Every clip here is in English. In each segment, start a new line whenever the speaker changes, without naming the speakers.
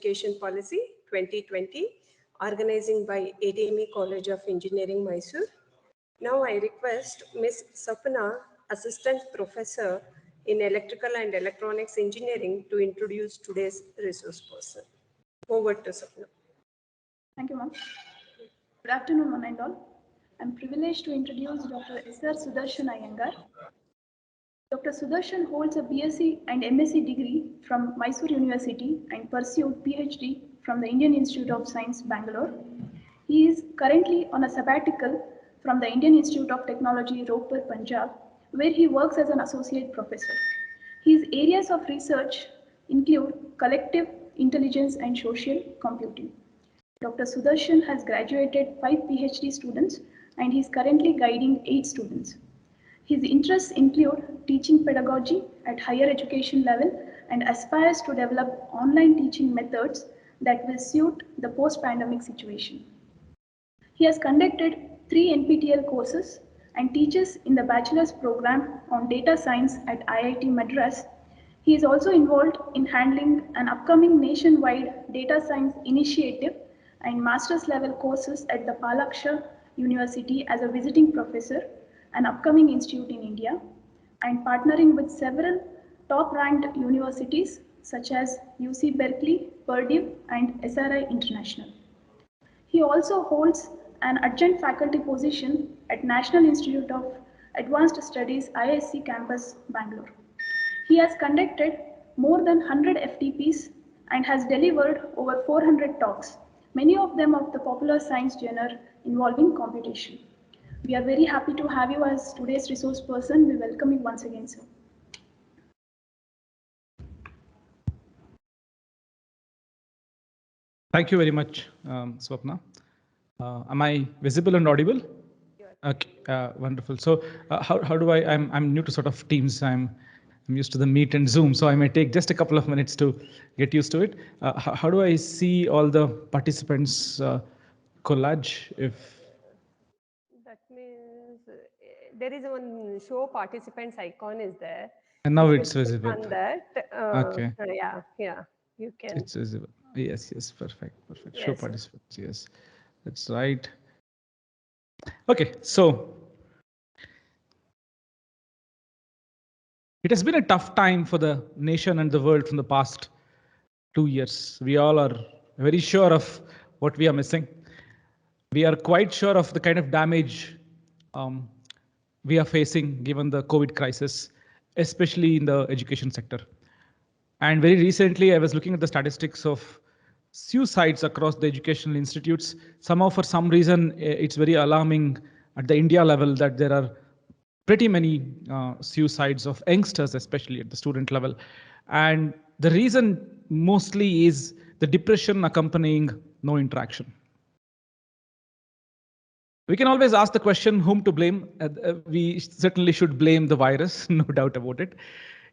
Education Policy 2020, organizing by ATME College of Engineering, Mysore. Now I request Ms. Sapna, Assistant Professor in Electrical and Electronics Engineering, to introduce today's resource person. Over to Sapna.
Thank you, ma'am. Good afternoon, one and all. I'm privileged to introduce Dr. Sr. Sudharshan Iyengar. Dr. Sudharshan holds a BSc and MSc degree from Mysore University and pursued PhD from the Indian Institute of Science, Bangalore. He is currently on a sabbatical from the Indian Institute of Technology, Ropar, Punjab, where he works as an associate professor. His areas of research include collective intelligence and social computing. Dr. Sudharshan has graduated 5 PhD students and he is currently guiding 8 students. His interests include teaching pedagogy at higher education level and aspires to develop online teaching methods that will suit the post-pandemic situation. He has conducted 3 NPTEL courses and teaches in the bachelor's program on data science at IIT Madras. He is also involved in handling an upcoming nationwide data science initiative and master's level courses at the Palaksha University as a visiting professor, an upcoming institute in India, and partnering with several top-ranked universities such as UC Berkeley, Purdue, and SRI International. He also holds an adjunct faculty position at National Institute of Advanced Studies, IISc Campus, Bangalore. He has conducted more than 100 FDPs and has delivered over 400 talks, many of them of the popular science genre involving computation. We are very happy to have you as today's resource person. We welcome you once again, sir.
Thank you very much, Swapna. Am I visible and audible? Okay, wonderful. So how do I'm new to sort of Teams. I'm used to the Meet and Zoom, so I may take just a couple of minutes to get used to it. How do I see all the participants collage? If
that means there is one show participants icon is there.
And now it's visible.
On that,
okay.
Yeah, you can.
It's visible. Yes, perfect.
Yes,
show participants. Yes, that's right. Okay, so it has been a tough time for the nation and the world from the past 2 years. We all are very sure of what we are missing. We are quite sure of the kind of damage we are facing given the COVID crisis, especially in the education sector. And very recently, I was looking at the statistics of suicides across the educational institutes. Somehow, for some reason, it's very alarming at the India level that there are pretty many suicides of youngsters, especially at the student level. And the reason mostly is the depression accompanying no interaction. We can always ask the question, whom to blame? We certainly should blame the virus, no doubt about it.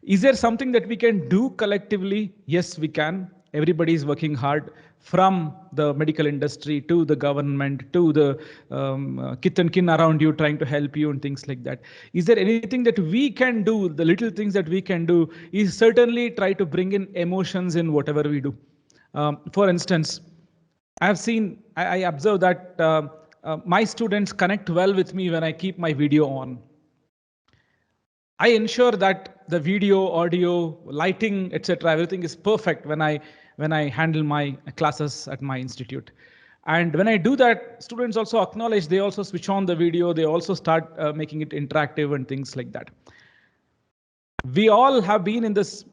Is there something that we can do collectively? Yes, we can. Everybody is working hard, from the medical industry to the government to the kith and kin around you trying to help you and things like that. Is there anything that we can do? The little things that we can do is certainly try to bring in emotions in whatever we do. For instance, I observe that my students connect well with me when I keep my video on. I ensure that the video, audio, lighting, etc., everything is perfect when I handle my classes at my institute. And when I do that, students also acknowledge, they also switch on the video, they also start making it interactive and things like that. We all have been in this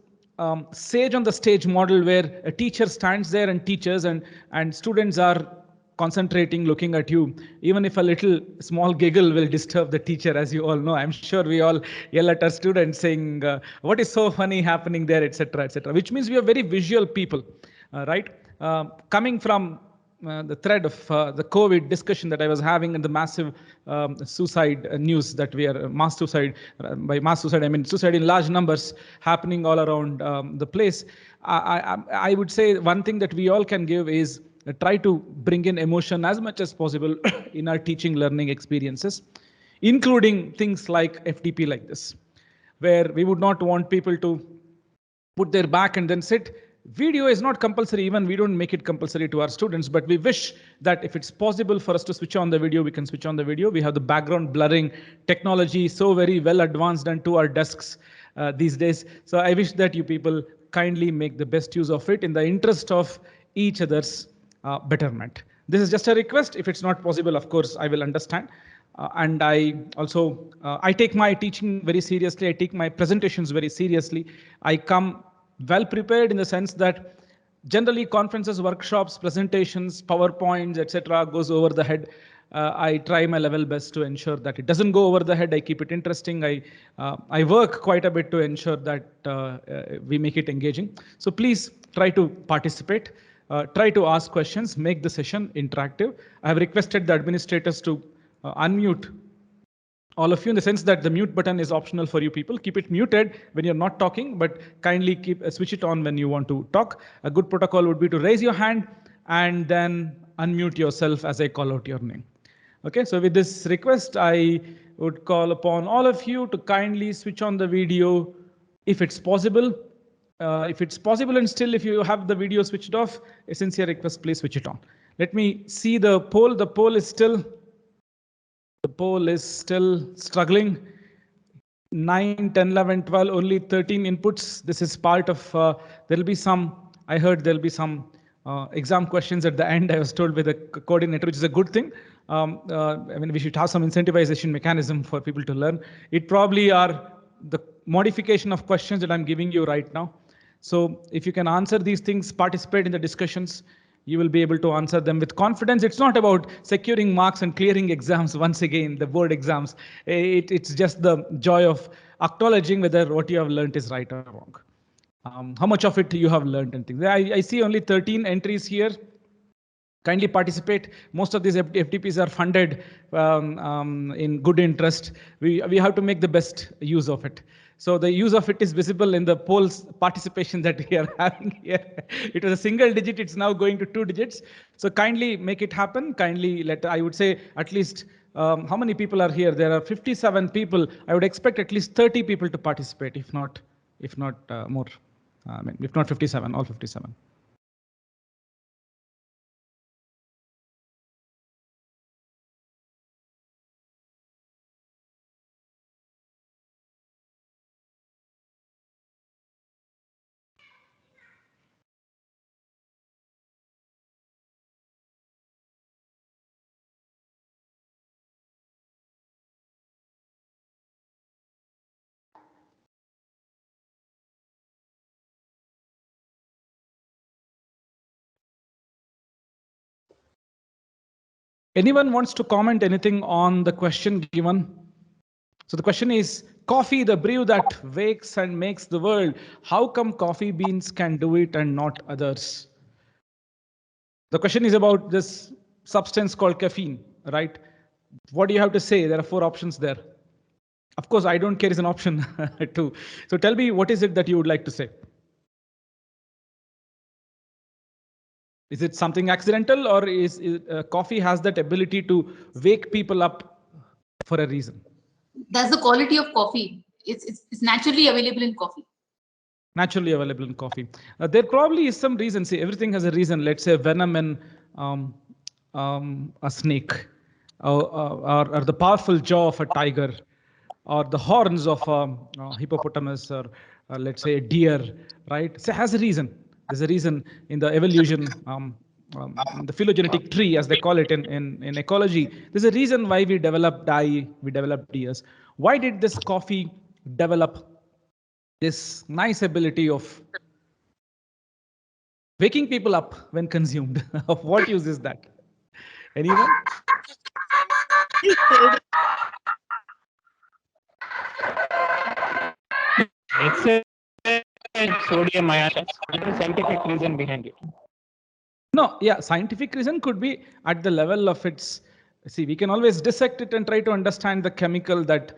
sage on the stage model where a teacher stands there and teaches, and students are concentrating, looking at you. Even if a little small giggle will disturb the teacher, as you all know, I'm sure we all yell at our students saying, what is so funny happening there, etc., which means we are very visual people, right? Coming from the thread of the COVID discussion that I was having and the massive suicide news that we are mass suicide. By mass suicide, I mean suicide in large numbers happening all around the place. I would say one thing that we all can give is try to bring in emotion as much as possible in our teaching learning experiences, including things like FDP like this, where we would not want people to put their back and then sit. Video is not compulsory, even we don't make it compulsory to our students, but we wish that if it's possible for us to switch on the video, we can switch on the video. We have the background blurring technology so very well advanced and to our desks these days. So I wish that you people kindly make the best use of it in the interest of each other's betterment. This is just a request. If it's not possible, of course, I will understand. And I also, I take my teaching very seriously. I take my presentations very seriously. I come well prepared in the sense that generally conferences, workshops, presentations, PowerPoints, etc. goes over the head. I try my level best to ensure that it doesn't go over the head. I keep it interesting. I work quite a bit to ensure that we make it engaging. So please try to participate. Try to ask questions, make the session interactive. I have requested the administrators to unmute all of you in the sense that the mute button is optional for you people. Keep it muted when you're not talking, but kindly switch it on when you want to talk. A good protocol would be to raise your hand and then unmute yourself as I call out your name. Okay, so with this request, I would call upon all of you to kindly switch on the video if it's possible. If it's possible and still if you have the video switched off, a sincere request, please switch it on. Let me see the poll. The poll is still struggling. 9, 10, 11, 12, only 13 inputs. This is part of, there'll be some, I heard there'll be some exam questions at the end. I was told by the coordinator, which is a good thing. I mean, we should have some incentivization mechanism for people to learn. It probably are the modification of questions that I'm giving you right now. So if you can answer these things, participate in the discussions, you will be able to answer them with confidence. It's not about securing marks and clearing exams once again, the board exams. It's just the joy of acknowledging whether what you have learned is right or wrong. How much of it you have learned and things. I see only 13 entries here. Kindly participate. Most of these FDPs are funded in good interest. We have to make the best use of it. So the use of it is visible in the polls participation that we are having here. It was a single digit, it's now going to 2 digits. So kindly make it happen. Kindly I would say at least, how many people are here? There are 57 people. I would expect at least 30 people to participate, if not more. I mean, if not 57, all 57. Anyone wants to comment anything on the question given? So the question is, coffee, the brew that wakes and makes the world. How come coffee beans can do it and not others? The question is about this substance called caffeine, right? What do you have to say? There are 4 options there. Of course, I don't care is an option too. So tell me, what is it that you would like to say? Is it something accidental, or is coffee has that ability to wake people up for a reason?
That's the quality of coffee. It's naturally available in coffee. Naturally available in coffee.
There probably is some reason. See, everything has a reason. Let's say venom in a snake, or the powerful jaw of a tiger, or the horns of a hippopotamus, or let's say a deer, right? So it has a reason. There's a reason in the evolution, the phylogenetic tree, as they call it in ecology. There's a reason why we developed ears. Why did this coffee develop this nice ability of waking people up when consumed? Of what use is that? Anyone?
It's a sodium ion. There's a scientific reason behind it.
No, yeah, scientific reason could be at the level of its. See, we can always dissect it and try to understand the chemical that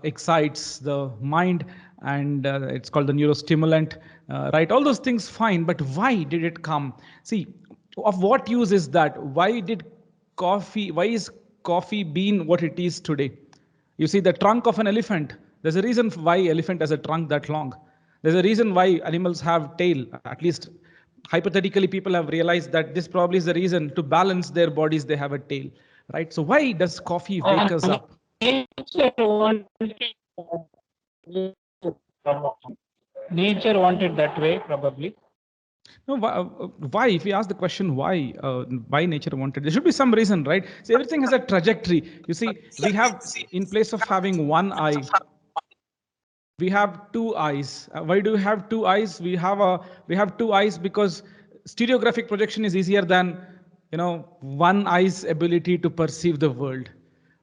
excites the mind, and it's called the neurostimulant, right? All those things, fine, but why did it come? See, of what use is that? Why is coffee bean what it is today? You see, the trunk of an elephant, there's a reason why elephant has a trunk that long. There's a reason why animals have tail. At least hypothetically, people have realized that this probably is the reason to balance their bodies. They have a tail, right? So why does coffee wake us up?
Nature wanted that way, probably.
No, why? If we ask the question why nature wanted, there should be some reason, right? So everything has a trajectory. You see, we have, in place of having one eye, we have two eyes. Why do we have two eyes? We have two eyes because stereographic projection is easier than, one eye's ability to perceive the world,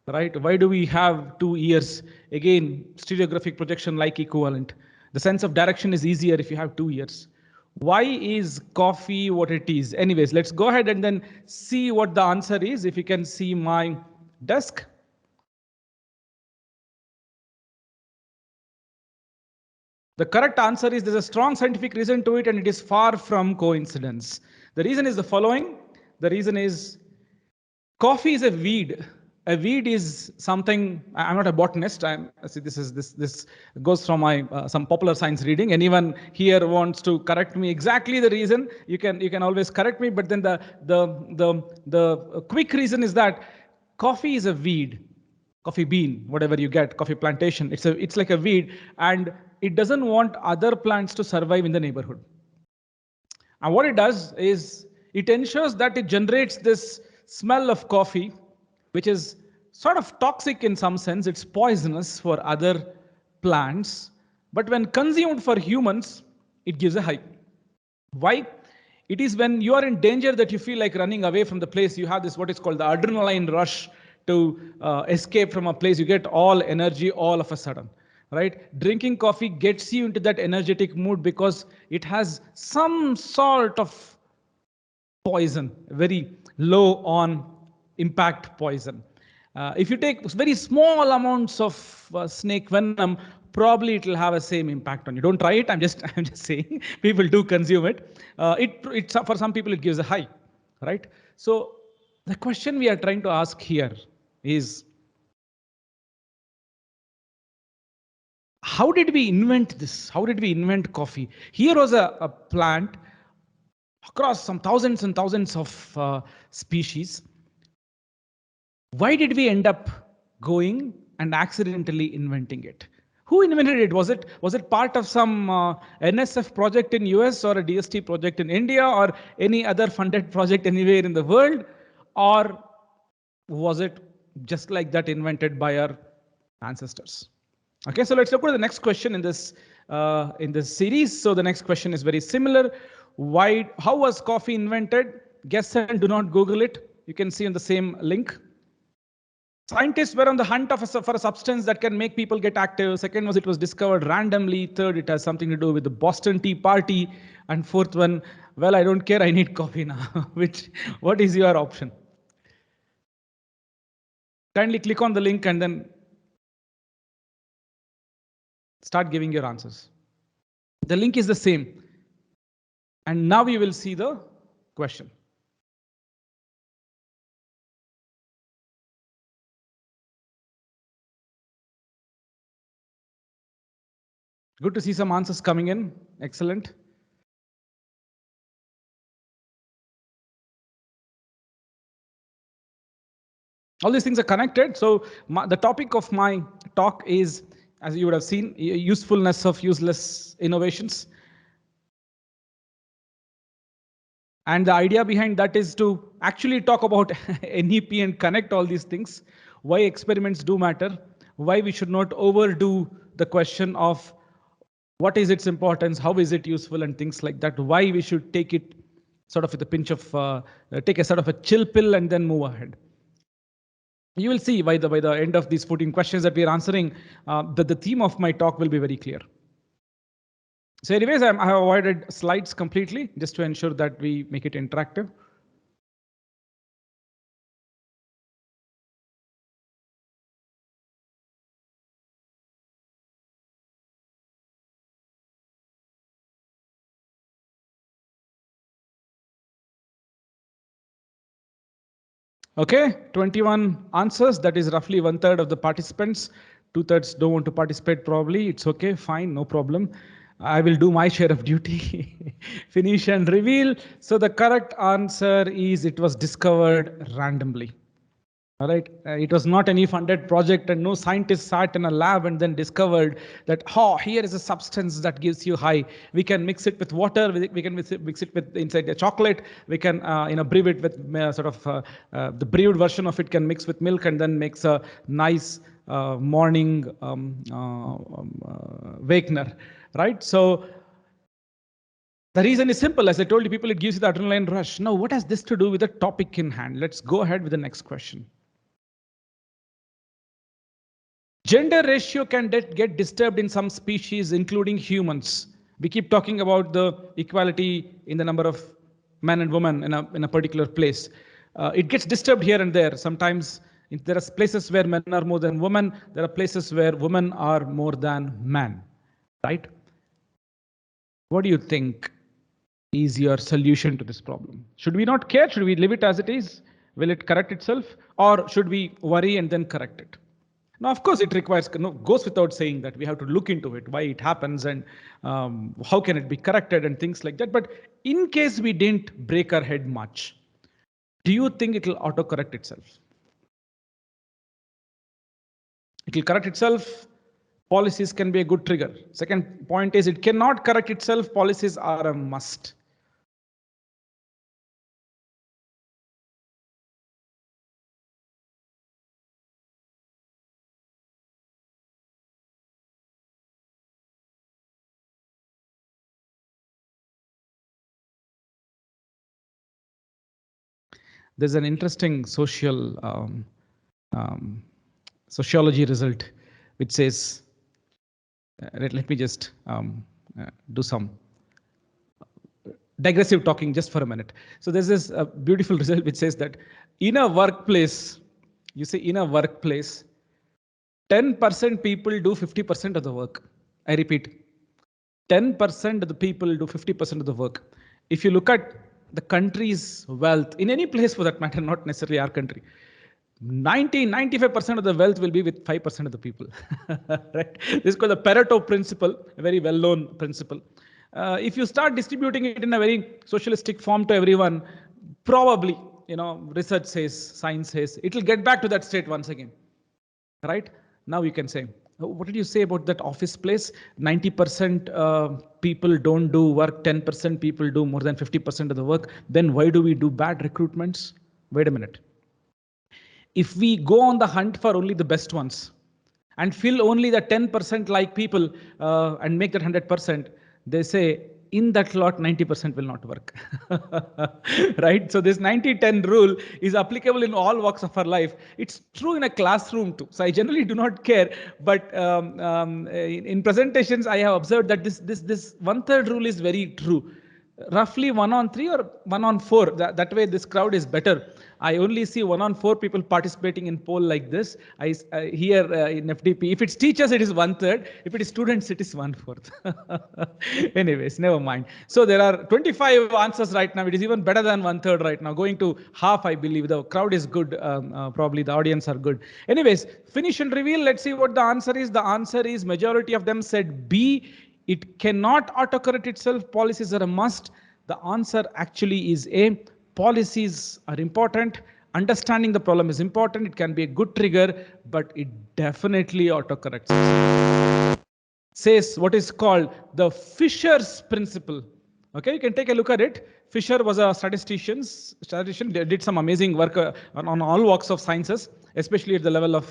right? Why do we have two ears? Again, stereographic projection like equivalent. The sense of direction is easier if you have two ears. Why is coffee what it is? Anyways, let's go ahead and then see what the answer is. If you can see my desk. The correct answer is there's a strong scientific reason to it, and it is far from coincidence. The reason is the following. The reason is coffee is a weed. A weed is something. I'm not a botanist. This goes from my some popular science reading. Anyone here wants to correct me exactly the reason? You can always correct me. But then the quick reason is that coffee is a weed. Coffee bean, whatever you get, coffee plantation. It's like a weed, and it doesn't want other plants to survive in the neighborhood. And what it does is it ensures that it generates this smell of coffee, which is sort of toxic in some sense. It's poisonous for other plants, but when consumed for humans, it gives a high. Why? It is when you are in danger that you feel like running away from the place. You have this, what is called the adrenaline rush to escape from a place. You get all energy all of a sudden, right? Drinking coffee gets you into that energetic mood because it has some sort of poison, very low on impact poison. If you take very small amounts of snake venom, probably it will have the same impact on you. Don't try it. I'm just saying people do consume it. For some people it gives a high, right? So the question we are trying to ask here is, how did we invent this? How did we invent coffee? Here was a plant across some thousands and thousands of species. Why did we end up going and accidentally inventing it? Who invented it? Was it part of some NSF project in US or a DST project in India or any other funded project anywhere in the world? Or was it just like that invented by our ancestors? Okay, so let's look at the next question in this series. So the next question is very similar. How was coffee invented? Guess and do not Google it. You can see on the same link. Scientists were on the hunt for a substance that can make people get active. Second was it was discovered randomly. Third, it has something to do with the Boston Tea Party. And fourth one, well, I don't care, I need coffee now. What is your option? Kindly click on the link and then start giving your answers. The link is the same. And now you will see the question. Good to see some answers coming in. Excellent. All these things are connected. So the topic of my talk is, as you would have seen, usefulness of useless innovations. And the idea behind that is to actually talk about NEP and connect all these things. Why experiments do matter. Why we should not overdo the question of what is its importance, how is it useful, and things like that. Why we should take it sort of with a pinch of, take a sort of a chill pill and then move ahead. You will see by the end of these 14 questions that we are answering, that the theme of my talk will be very clear. So anyways, I have avoided slides completely just to ensure that we make it interactive. Okay, 21 answers. That is roughly 1/3 of the participants. 2/3 don't want to participate probably. It's okay, fine, no problem. I will do my share of duty. Finish and reveal. So the correct answer is it was discovered randomly. All right. It was not any funded project and no scientist sat in a lab and then discovered that, oh, here is a substance that gives you high. We can mix it with water. We can mix it with inside a chocolate. We can, brew it with the brewed version of it can mix with milk and then makes a nice morning wakener, right? So the reason is simple. As I told you, people, it gives you the adrenaline rush. Now, what has this to do with the topic in hand? Let's go ahead with the next question. Gender ratio can get disturbed in some species, including humans. We keep talking about the equality in the number of men and women in a particular place. It gets disturbed here and there. Sometimes there are places where men are more than women. There are places where women are more than men, right? What do you think is your solution to this problem? Should we not care? Should we leave it as it is? Will it correct itself? Or should we worry and then correct it? Now, of course, it requires, goes without saying that we have to look into it, why it happens and how can it be corrected and things like that. But in case we didn't break our head much, do you think it will auto-correct itself? It will correct itself. Policies can be a good trigger. Second point is it cannot correct itself. Policies are a must. There's an interesting sociology result which says, let me just do some digressive talking just for a minute. So there's this beautiful result which says that in a workplace, you say in a workplace, 10% people do 50% of the work. I repeat, 10% of the people do 50% of the work. If you look at the country's wealth, in any place for that matter, not necessarily our country, 95% of the wealth will be with 5% of the people. Right? This is called the Pareto principle, a very well-known principle. If you start distributing it in a very socialistic form to everyone, probably, research says, science says, it will get back to that state once again. Right? Now you can say, what did you say about that office place? 90% people don't do work, 10% people do more than 50% of the work. Then why do we do bad recruitments? Wait a minute. If we go on the hunt for only the best ones and fill only the 10% like people and make that 100%, they say in that lot 90% will not work. Right? So this 90-10 rule is applicable in all walks of our life. It's true in a classroom too. So I generally do not care, but in presentations I have observed that this 1/3 rule is very true. Roughly 1 on 3 or 1 on 4. That way this crowd is better. I only see 1 on 4 people participating in poll like this. Here in FDP, if it's teachers, it is 1/3. If it is students, it is 1/4. Anyways, never mind. So there are 25 answers right now. It is even better than 1/3 right now. Going to half, I believe. The crowd is good. Probably the audience are good. Anyways, finish and reveal. Let's see what the answer is. The answer is majority of them said B. It cannot autocorrect itself. Policies are a must. The answer actually is A. Policies are important. Understanding the problem is important. It can be a good trigger, but it definitely autocorrects itself. Says what is called the Fisher's principle. Okay, you can take a look at it. Fisher was a statistician. They did some amazing work on all walks of sciences, especially at the level of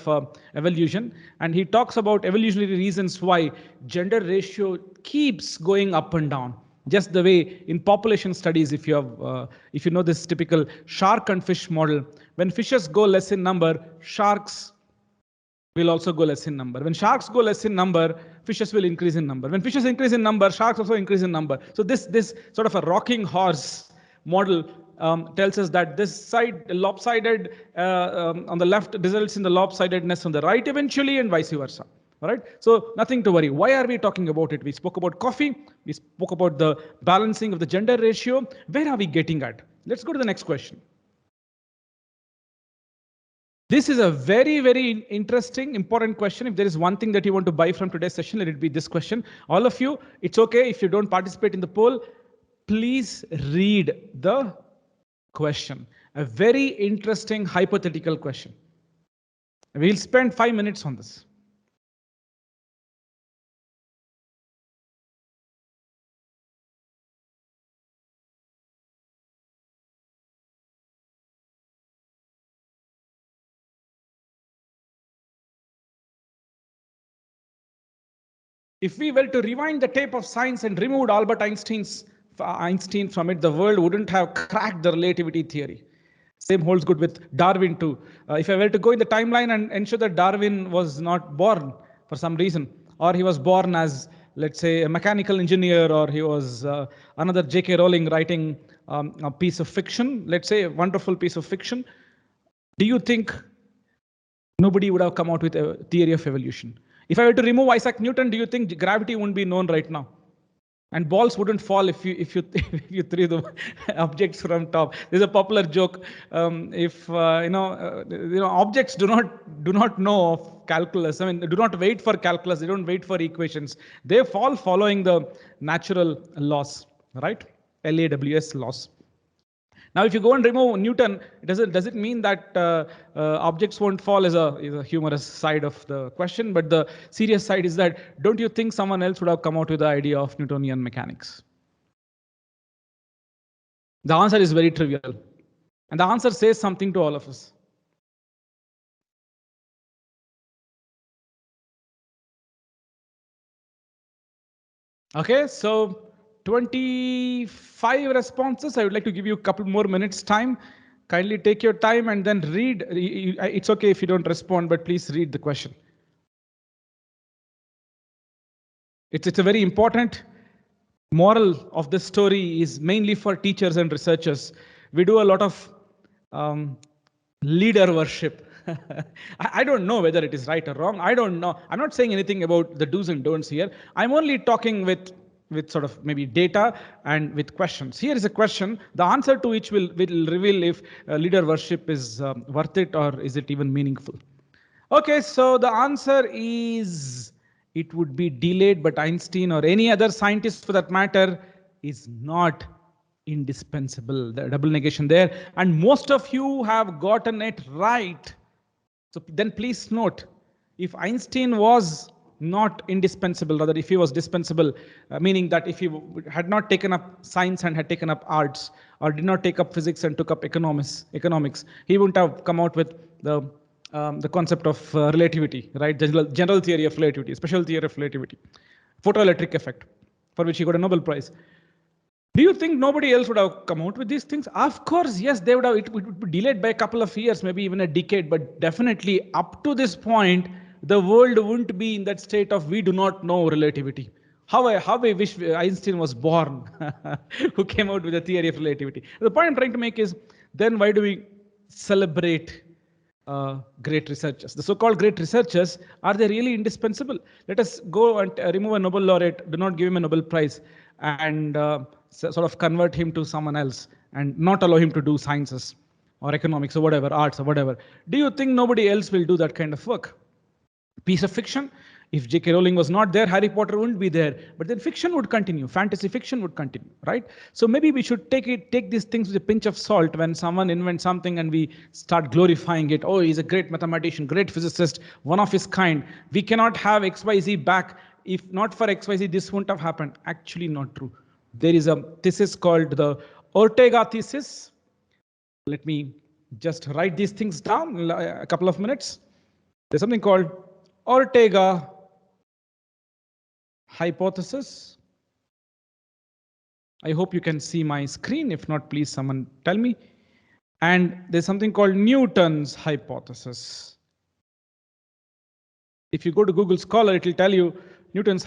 evolution. And he talks about evolutionary reasons why gender ratio keeps going up and down. Just the way in population studies, if you know this typical shark and fish model, when fishes go less in number, sharks will also go less in number. When sharks go less in number, fishes will increase in number. When fishes increase in number, sharks also increase in number. So this sort of a rocking horse model tells us that this side lopsided on the left results in the lopsidedness on the right eventually, and vice versa. All right. So nothing to worry. Why are we talking about it? We spoke about coffee. We spoke about the balancing of the gender ratio. Where are we getting at? Let's go to the next question. This is a very, very interesting, important question. If there is one thing that you want to buy from today's session, let it be this question. All of you, it's okay if you don't participate in the poll. Please read the question. A very interesting hypothetical question. We'll spend 5 minutes on this. If we were to rewind the tape of science and removed Albert Einstein from it, the world wouldn't have cracked the relativity theory. Same holds good with Darwin too. If I were to go in the timeline and ensure that Darwin was not born for some reason, or he was born as, let's say, a mechanical engineer, or he was another J.K. Rowling writing a piece of fiction, let's say a wonderful piece of fiction, do you think nobody would have come out with a theory of evolution? If I were to remove Isaac Newton, do you think gravity wouldn't be known right now? And balls wouldn't fall if you threw the objects from top. There's a popular joke. If objects do not know of calculus. I mean, do not wait for calculus. They don't wait for equations. They fall following the natural laws, right? LAWS laws. Now, if you go and remove Newton, does it mean that objects won't fall? Is a humorous side of the question, but the serious side is that don't you think someone else would have come out with the idea of Newtonian mechanics? The answer is very trivial, and the answer says something to all of us. Okay, so 25 responses. I would like to give you a couple more minutes time. Kindly take your time and then read. It's okay if you don't respond, but please read the question. It's a very important moral of this story is mainly for teachers and researchers. We do a lot of leader worship. I don't know whether it is right or wrong. I don't know. I'm not saying anything about the do's and don'ts here. I'm only talking with sort of maybe data and with questions. Here is a question, the answer to which will reveal if leader worship is worth it or is it even meaningful. Okay, so the answer is it would be delayed, but Einstein or any other scientist for that matter is not indispensable. The double negation there. And most of you have gotten it right. So then please note, if Einstein was not indispensable, rather if he was dispensable, meaning that if he had not taken up science and had taken up arts, or did not take up physics and took up economics, he wouldn't have come out with the concept of relativity, right? General theory of relativity, special theory of relativity, photoelectric effect, for which he got a Nobel Prize. Do you think nobody else would have come out with these things? Of course, yes, they would have. It would be delayed by a couple of years, maybe even a decade, but definitely up to this point, the world wouldn't be in that state of we do not know relativity. How I wish Einstein was born, who came out with a theory of relativity. The point I'm trying to make is, then why do we celebrate great researchers? The so-called great researchers, are they really indispensable? Let us go and remove a Nobel laureate, do not give him a Nobel Prize, and sort of convert him to someone else and not allow him to do sciences or economics or whatever, arts or whatever. Do you think nobody else will do that kind of work? Piece of fiction, if J.K. Rowling was not there, Harry Potter wouldn't be there, but then fiction would continue, fantasy fiction would continue, right? So maybe we should take these things with a pinch of salt when someone invents something and we start glorifying it. Oh, he's a great mathematician, great physicist, one of his kind. We cannot have XYZ back. If not for XYZ, this wouldn't have happened. Actually not true. There is a thesis called the Ortega thesis. Let me just write these things down in a couple of minutes. There's something called Ortega hypothesis. I hope you can see my screen. If not, please someone tell me. And there's something called Newton's hypothesis. If you go to Google Scholar, it will tell you Newton's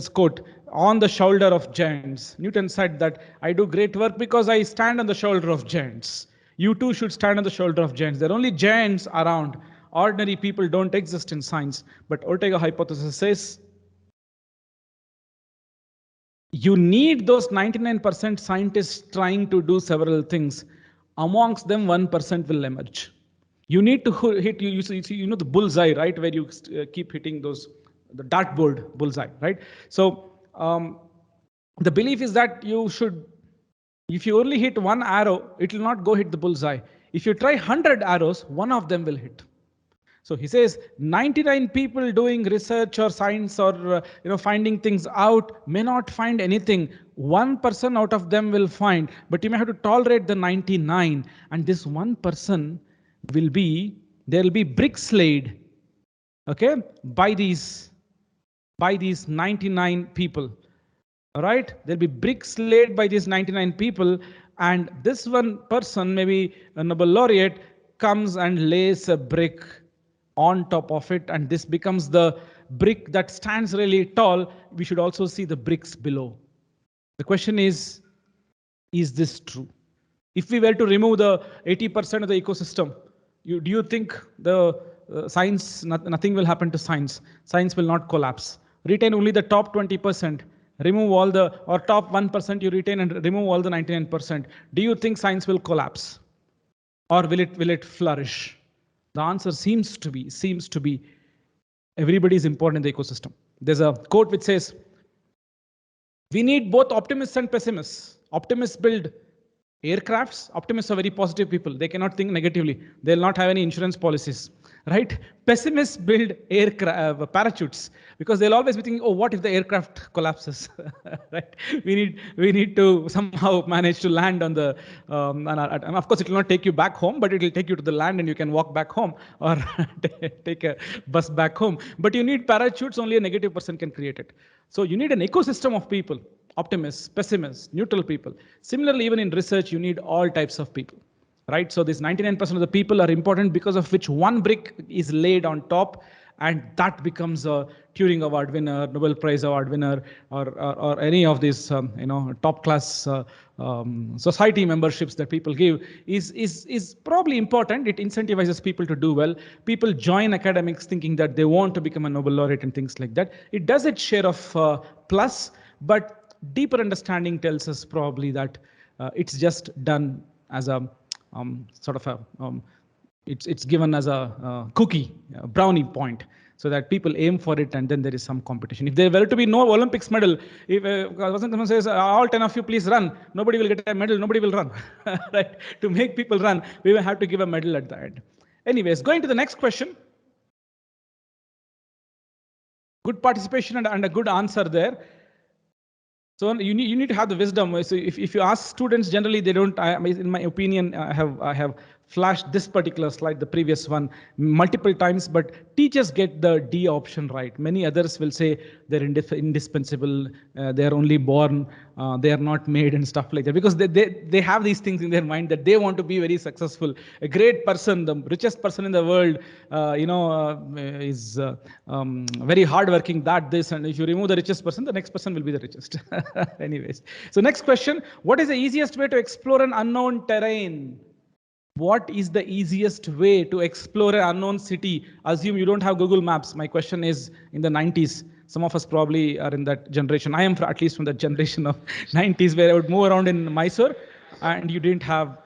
quote, on the shoulder of giants. Newton said that I do great work because I stand on the shoulder of giants. You too should stand on the shoulder of giants. There are only giants around. Ordinary people don't exist in science. But Ortega hypothesis says you need those 99% scientists trying to do several things. Amongst them, 1% will emerge. You need to hit, you know the bullseye, right? Where you keep hitting those, the dartboard bullseye, right? So the belief is that you should, if you only hit one arrow, it will not go hit the bullseye. If you try 100 arrows, one of them will hit. So he says 99 people doing research or science or finding things out may not find anything. One person out of them will find, but you may have to tolerate the 99. And this one person will be, there will be bricks laid, okay, by these 99 people. All right, there'll be bricks laid by these 99 people, and this one person, maybe a Nobel laureate, comes and lays a brick on top of it, and this becomes the brick that stands really tall. We should also see the bricks below. The question is this true? If we were to remove the 80% of the ecosystem, do you think the science, nothing will happen to science? Science will not collapse. Retain only the top 20%. Remove all the, or top 1% you retain and remove all the 99%. Do you think science will collapse? Or will it flourish? The answer seems to be everybody is important in the ecosystem. There's a quote which says, we need both optimists and pessimists. Optimists build aircrafts. Optimists are very positive people. They cannot think negatively. They'll not have any insurance policies, right? Pessimists build parachutes because they'll always be thinking, oh, what if the aircraft collapses, right? We need to somehow manage to land on the, and of course it will not take you back home, but it will take you to the land and you can walk back home or take a bus back home. But you need parachutes, only a negative person can create it. So you need an ecosystem of people. Optimists, pessimists, neutral people. Similarly, even in research, you need all types of people, right? So this 99% of the people are important because of which one brick is laid on top, and that becomes a Turing Award winner, Nobel Prize Award winner, or any of these top class society memberships that people give is probably important. It incentivizes people to do well. People join academics thinking that they want to become a Nobel laureate and things like that. It does its share of plus, but deeper understanding tells us probably that it's just done as a sort of a, it's given as a cookie, a brownie point, so that people aim for it and then there is some competition. If there were to be no Olympics medal, if someone says, all 10 of you please run, nobody will get a medal, nobody will run, right? To make people run, we will have to give a medal at the end. Anyways, going to the next question. Good participation and a good answer there. So you need to have the wisdom. So if you ask students, generally they don't. In my opinion, I have flashed this particular slide, the previous one, multiple times. But teachers get the D option right. Many others will say they're indispensable. They're only born. They are not made and stuff like that, because they have these things in their mind that they want to be very successful. A great person, the richest person in the world, is very hardworking. This, and if you remove the richest person, the next person will be the richest. Anyways, so next question: what is the easiest way to explore an unknown terrain? What is the easiest way to explore an unknown city? Assume you don't have Google Maps. My question is, in the 90s, some of us probably are in that generation. I am at least from that generation of 90s, where I would move around in Mysore, and you wouldn't have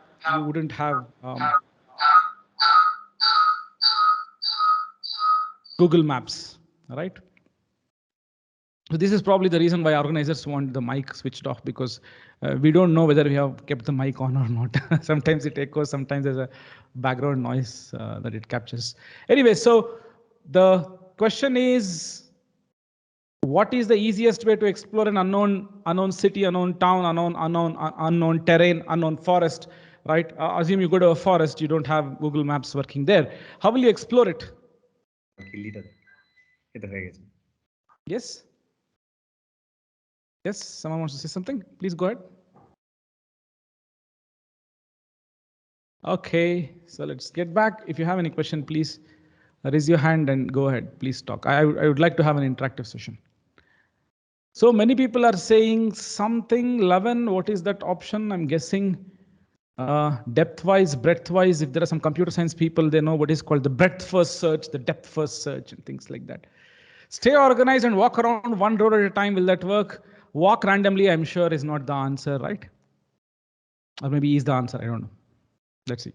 Google Maps, right? So this is probably the reason why organizers want the mic switched off, because we don't know whether we have kept the mic on or not. Sometimes it echoes, sometimes there's a background noise that it captures. Anyway, so the question is, what is the easiest way to explore an unknown city, unknown town, unknown terrain, unknown forest, right? Assume you go to a forest, you don't have Google Maps working there. How will you explore it? Yes? Yes, someone wants to say something? Please go ahead. Okay, so let's get back. If you have any question, please raise your hand and go ahead. Please talk. I would like to have an interactive session. So many people are saying something. 11, what is that option? I'm guessing depth-wise, breadth-wise. If there are some computer science people, they know what is called the breadth-first search, the depth-first search, and things like that. Stay organized and walk around one road at a time. Will that work? Walk randomly, I'm sure, is not the answer, right? Or maybe is the answer, I don't know. Let's see.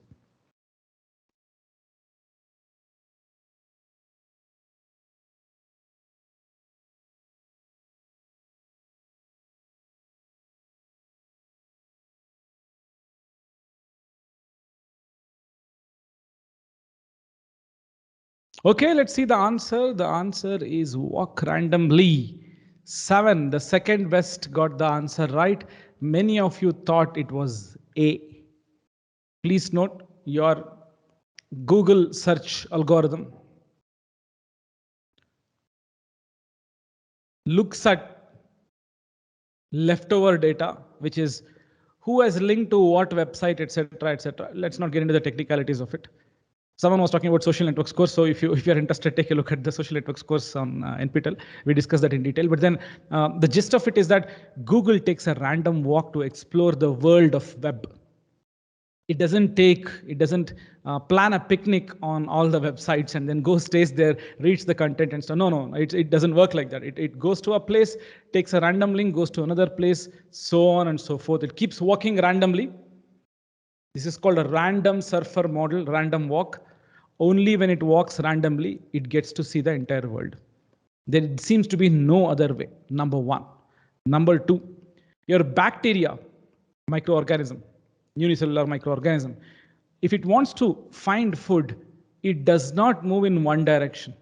Okay, let's see the answer. The answer is walk randomly. 7, the second best got the answer right. Many of you thought it was A. Please note your Google search algorithm looks at leftover data, which is who has linked to what website, etc., etc. Let's not get into the technicalities of it. Someone was talking about social networks course. So if you're interested, take a look at the social networks course on NPTEL. We discussed that in detail. But then the gist of it is that Google takes a random walk to explore the world of web. It doesn't plan a picnic on all the websites and then go stays there, reads the content and stuff. No, it doesn't work like that. It goes to a place, takes a random link, goes to another place, so on and so forth. It keeps walking randomly. This is called a random surfer model, random walk. Only when it walks randomly, it gets to see the entire world. There seems to be no other way, number one. Number two, your bacteria, microorganism, unicellular microorganism, if it wants to find food, it does not move in one direction.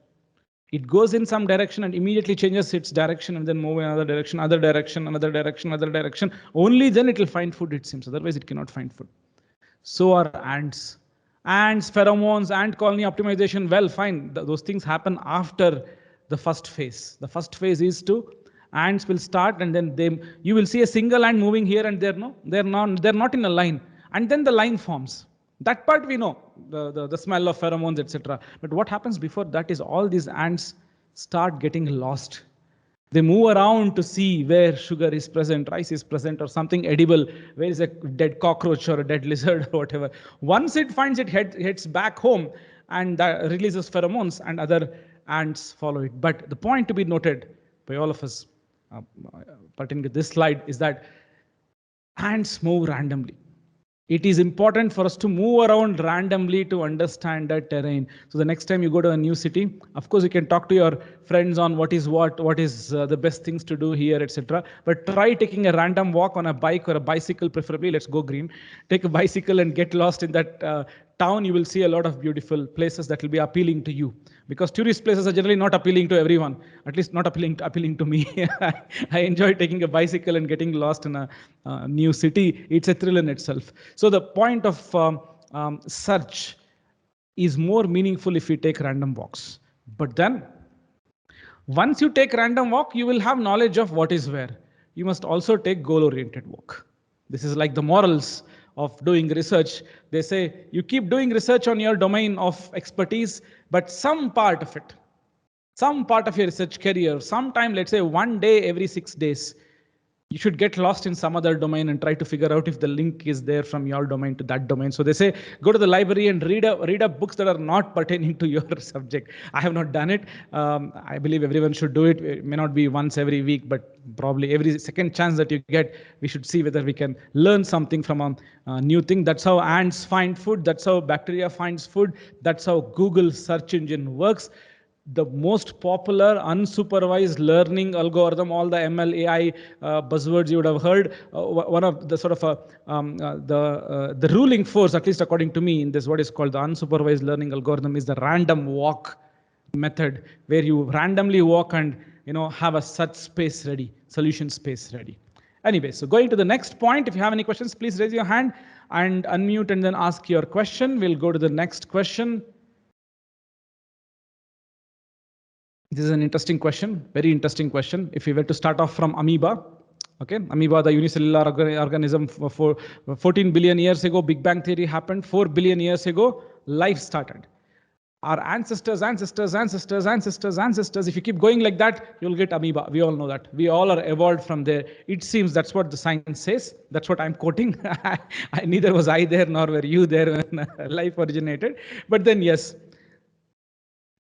It goes in some direction and immediately changes its direction and then move in another direction, other direction, another direction, other direction. Only then it will find food, it seems. Otherwise, it cannot find food. So are ants. Ants, pheromones, ant colony optimization, well, fine. Those things happen after the first phase. The first phase is to ants will start and then you will see a single ant moving here and there. No, they're not in a line. And then the line forms. That part we know, the smell of pheromones, etc. But what happens before that is all these ants start getting lost. They move around to see where sugar is present, rice is present, or something edible, where is a dead cockroach or a dead lizard or whatever. Once it finds it, heads back home and releases pheromones and other ants follow it. But the point to be noted by all of us pertaining to this slide is that ants move randomly. It is important for us to move around randomly to understand that terrain. So the next time you go to a new city, of course, you can talk to your friends on what is the best things to do here, etc. But try taking a random walk on a bike or a bicycle, preferably. Let's go green. Take a bicycle and get lost in that town. You will see a lot of beautiful places that will be appealing to you. Because tourist places are generally not appealing to everyone, at least not appealing to me. I enjoy taking a bicycle and getting lost in a new city. It's a thrill in itself. So the point of search is more meaningful if you take random walks. But then, once you take random walk, you will have knowledge of what is where. You must also take goal-oriented walk. This is like the morals of doing research. They say you keep doing research on your domain of expertise, but some part of it, some part of your research career, sometime, let's say 1 day every 6 days, you should get lost in some other domain and try to figure out if the link is there from your domain to that domain. So they say, go to the library and read up books that are not pertaining to your subject. I have not done it. I believe everyone should do it. It may not be once every week, but probably every second chance that you get, we should see whether we can learn something from a new thing. That's how ants find food. That's how bacteria finds food. That's how Google search engine works. The most popular unsupervised learning algorithm, all the ML AI buzzwords you would have heard, one of the sort of the ruling force, at least according to me, in this what is called the unsupervised learning algorithm is the random walk method, where you randomly walk and have a search space ready, solution space ready. Anyway, so going to the next point, if you have any questions, please raise your hand and unmute and then ask your question. We'll go to the next question. This is an interesting question, very interesting question. If we were to start off from amoeba, okay, amoeba, the unicellular organism, for 14 billion years ago, Big Bang theory happened. 4 billion years ago, life started. Our ancestors, if you keep going like that, you'll get amoeba. We all know that. We all are evolved from there. It seems that's what the science says. That's what I'm quoting. Neither was I there, nor were you there when life originated. But then, yes,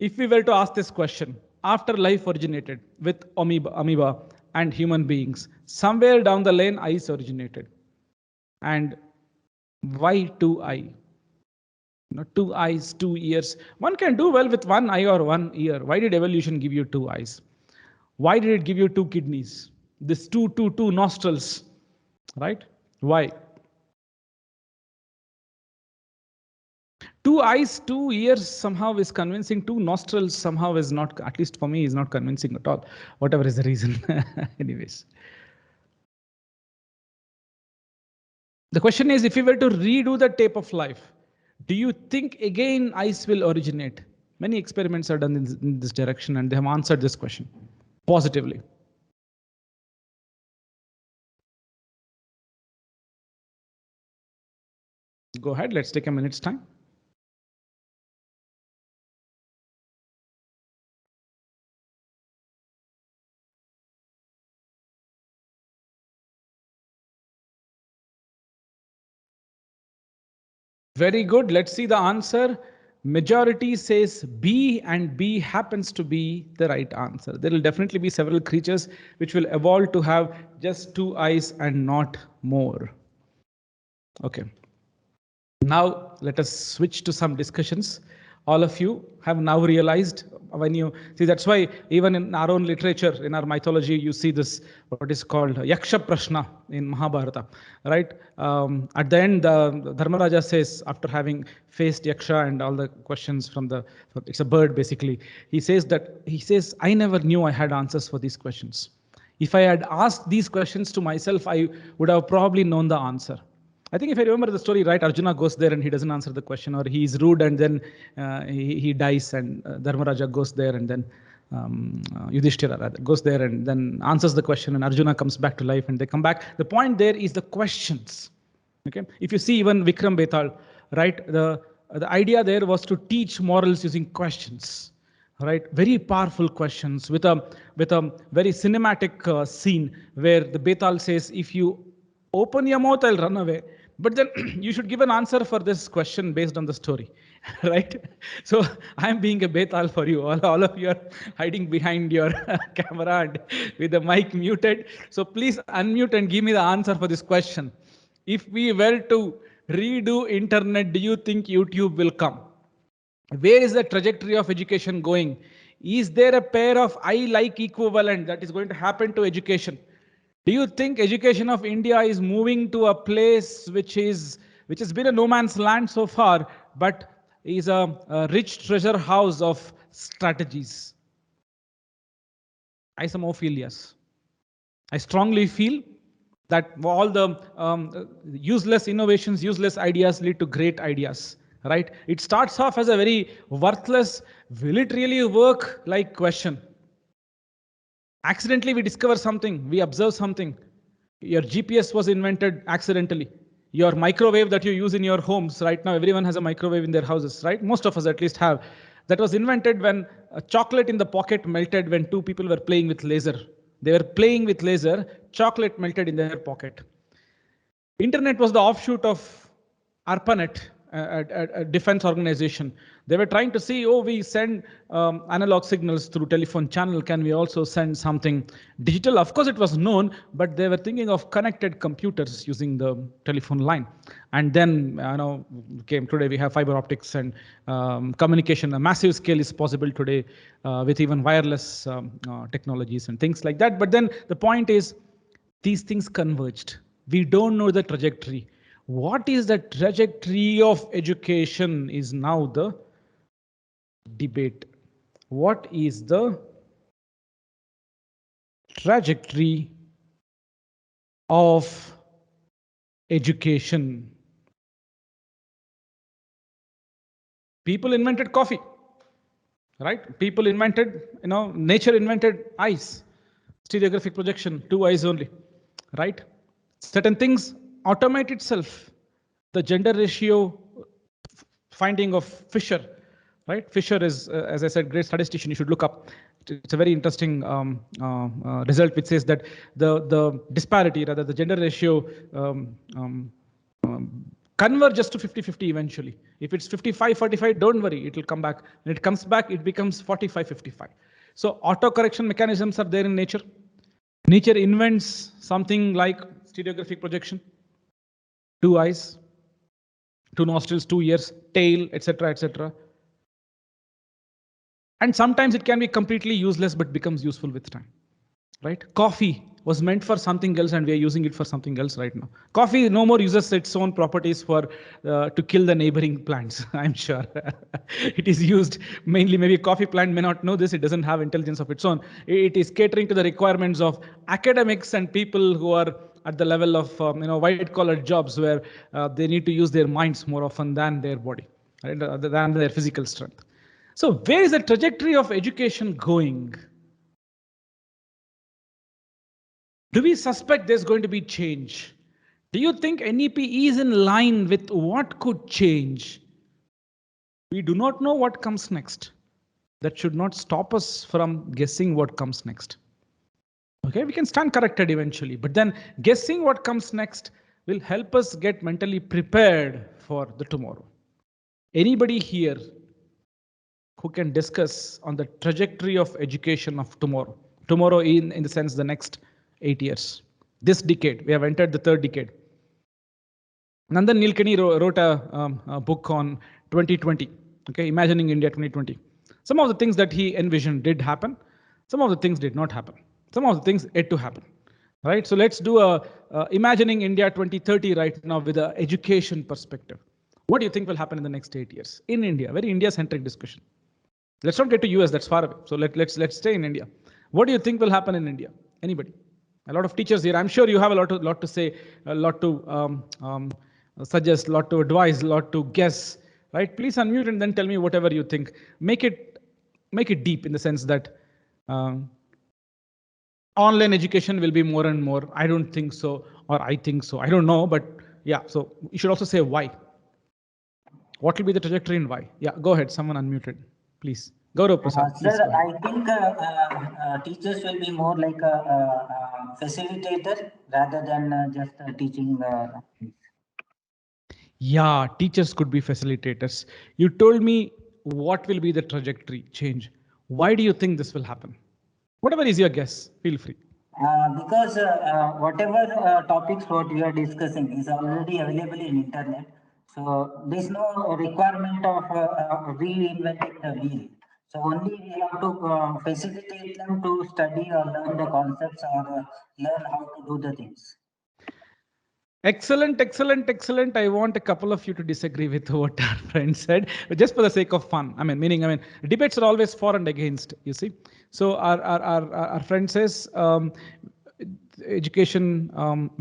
if we were to ask this question, after life originated with amoeba and human beings, somewhere down the lane, eyes originated. And why 2 eye? 2 eyes, 2 ears. One can do well with 1 eye or 1 ear. Why did evolution give you 2 eyes? Why did it give you 2 kidneys? This two nostrils, right? Why? 2 eyes, 2 ears somehow is convincing. 2 nostrils somehow is not, at least for me, is not convincing at all. Whatever is the reason. Anyways. The question is, if you were to redo the tape of life, do you think again eyes will originate? Many experiments are done in this direction and they have answered this question positively. Go ahead, let's take a minute's time. Very good. Let's see the answer. Majority says B, and B happens to be the right answer. There will definitely be several creatures which will evolve to have just 2 eyes and not more. Okay. Now let us switch to some discussions. All of you have now realized when you see, that's why even in our own literature, in our mythology, you see this, what is called Yaksha Prashna in Mahabharata, right? At the end, Dharmaraja says, after having faced Yaksha and all the questions from it's a bird basically, he says, I never knew I had answers for these questions. If I had asked these questions to myself, I would have probably known the answer. I think if I remember the story right, Arjuna goes there and he doesn't answer the question, or he is rude and then he dies, and Dharmaraja goes there and then Yudhishthira rather goes there and then answers the question, and Arjuna comes back to life and they come back. The point there is the questions. Okay, if you see even Vikram Betal, right, the idea there was to teach morals using questions. Right, very powerful questions with a very cinematic scene where the Betal says, if you open your mouth, I'll run away. But then you should give an answer for this question based on the story, right? So I'm being a Betal for you. All of you are hiding behind your camera and with the mic muted. So please unmute and give me the answer for this question. If we were to redo internet, do you think YouTube will come? Where is the trajectory of education going? Is there a pair of I-like equivalent that is going to happen to education? Do you think education of India is moving to a place which has been a no man's land so far, but is a rich treasure house of strategies? Isomophilias. I strongly feel that all the useless innovations, useless ideas lead to great ideas, right? It starts off as a very worthless, will it really work like question. Accidentally we discover something, we observe something. Your GPS was invented accidentally. Your microwave that you use in your homes right now, everyone has a microwave in their houses, right? Most of us at least have. That was invented when a chocolate in the pocket melted when 2 people were playing with laser. They were playing with laser, chocolate melted in their pocket. Internet was the offshoot of ARPANET, a defense organization. They were trying to see, we send analog signals through telephone channel. Can we also send something digital? Of course, it was known, but they were thinking of connected computers using the telephone line. And then, today we have fiber optics and communication. A massive scale is possible today with even wireless technologies and things like that. But then the point is, these things converged. We don't know the trajectory. What is the trajectory of education is now the debate. What is the trajectory of education? People invented coffee, right? People invented, nature invented eyes, stereographic projection, 2 eyes only, right? Certain things automate itself. The gender ratio finding of Fisher, right? Fisher is, as I said, great statistician. You should look up. It's a very interesting result which says that the disparity, rather the gender ratio, converges to 50-50 eventually. If it's 55-45, don't worry, it will come back. When it comes back, it becomes 45-55. So autocorrection mechanisms are there in nature. Nature invents something like stereographic projection, 2 eyes, 2 nostrils, 2 ears, tail, etc., etc. And sometimes it can be completely useless but becomes useful with time. right? Coffee was meant for something else and we are using it for something else right now. Coffee no more uses its own properties for to kill the neighboring plants, I'm sure. It is used mainly, maybe a coffee plant may not know this, it doesn't have intelligence of its own. It is catering to the requirements of academics and people who are at the level of white collar jobs where they need to use their minds more often than their body, right? Than their physical strength. So where is the trajectory of education going? Do we suspect there's going to be change? Do you think NEP is in line with what could change? We do not know what comes next. That should not stop us from guessing what comes next. Okay, we can stand corrected eventually, but then guessing what comes next will help us get mentally prepared for the tomorrow. Anybody here who can discuss on the trajectory of education of tomorrow? Tomorrow in the sense the next 8 years. This decade, we have entered the third decade. Nandan Nilekani wrote a book on 2020, okay, Imagining India 2020. Some of the things that he envisioned did happen. Some of the things did not happen. Some of the things yet to happen, right? So let's do a Imagining India 2030 right now with an education perspective. What do you think will happen in the next 8 years in India? Very India-centric discussion. Let's not get to US, that's far away. So let's stay in India. What do you think will happen in India? Anybody? A lot of teachers here. I'm sure you have a lot to say, a lot to suggest, a lot to advise, a lot to guess. Right? Please unmute and then tell me whatever you think. Make it deep in the sense that online education will be more and more. I don't think so, or I think so. I don't know, but yeah. So you should also say why. What will be the trajectory and why? Yeah, go ahead. Someone unmuted, please. Gaurav Prasad.
Sir, I think teachers will be more like a facilitator rather than just teaching.
Yeah, teachers could be facilitators. You told me what will be the trajectory change. Why do you think this will happen? Whatever is your guess, feel free.
Because whatever topics what we are discussing is already available in internet. So there's no requirement of reinventing the wheel. So only we have to facilitate them to study or learn the concepts or learn how to do the things.
Excellent, excellent, excellent. I want a couple of you to disagree with what our friend said, just for the sake of fun. Meaning, debates are always for and against, you see. So our friend says education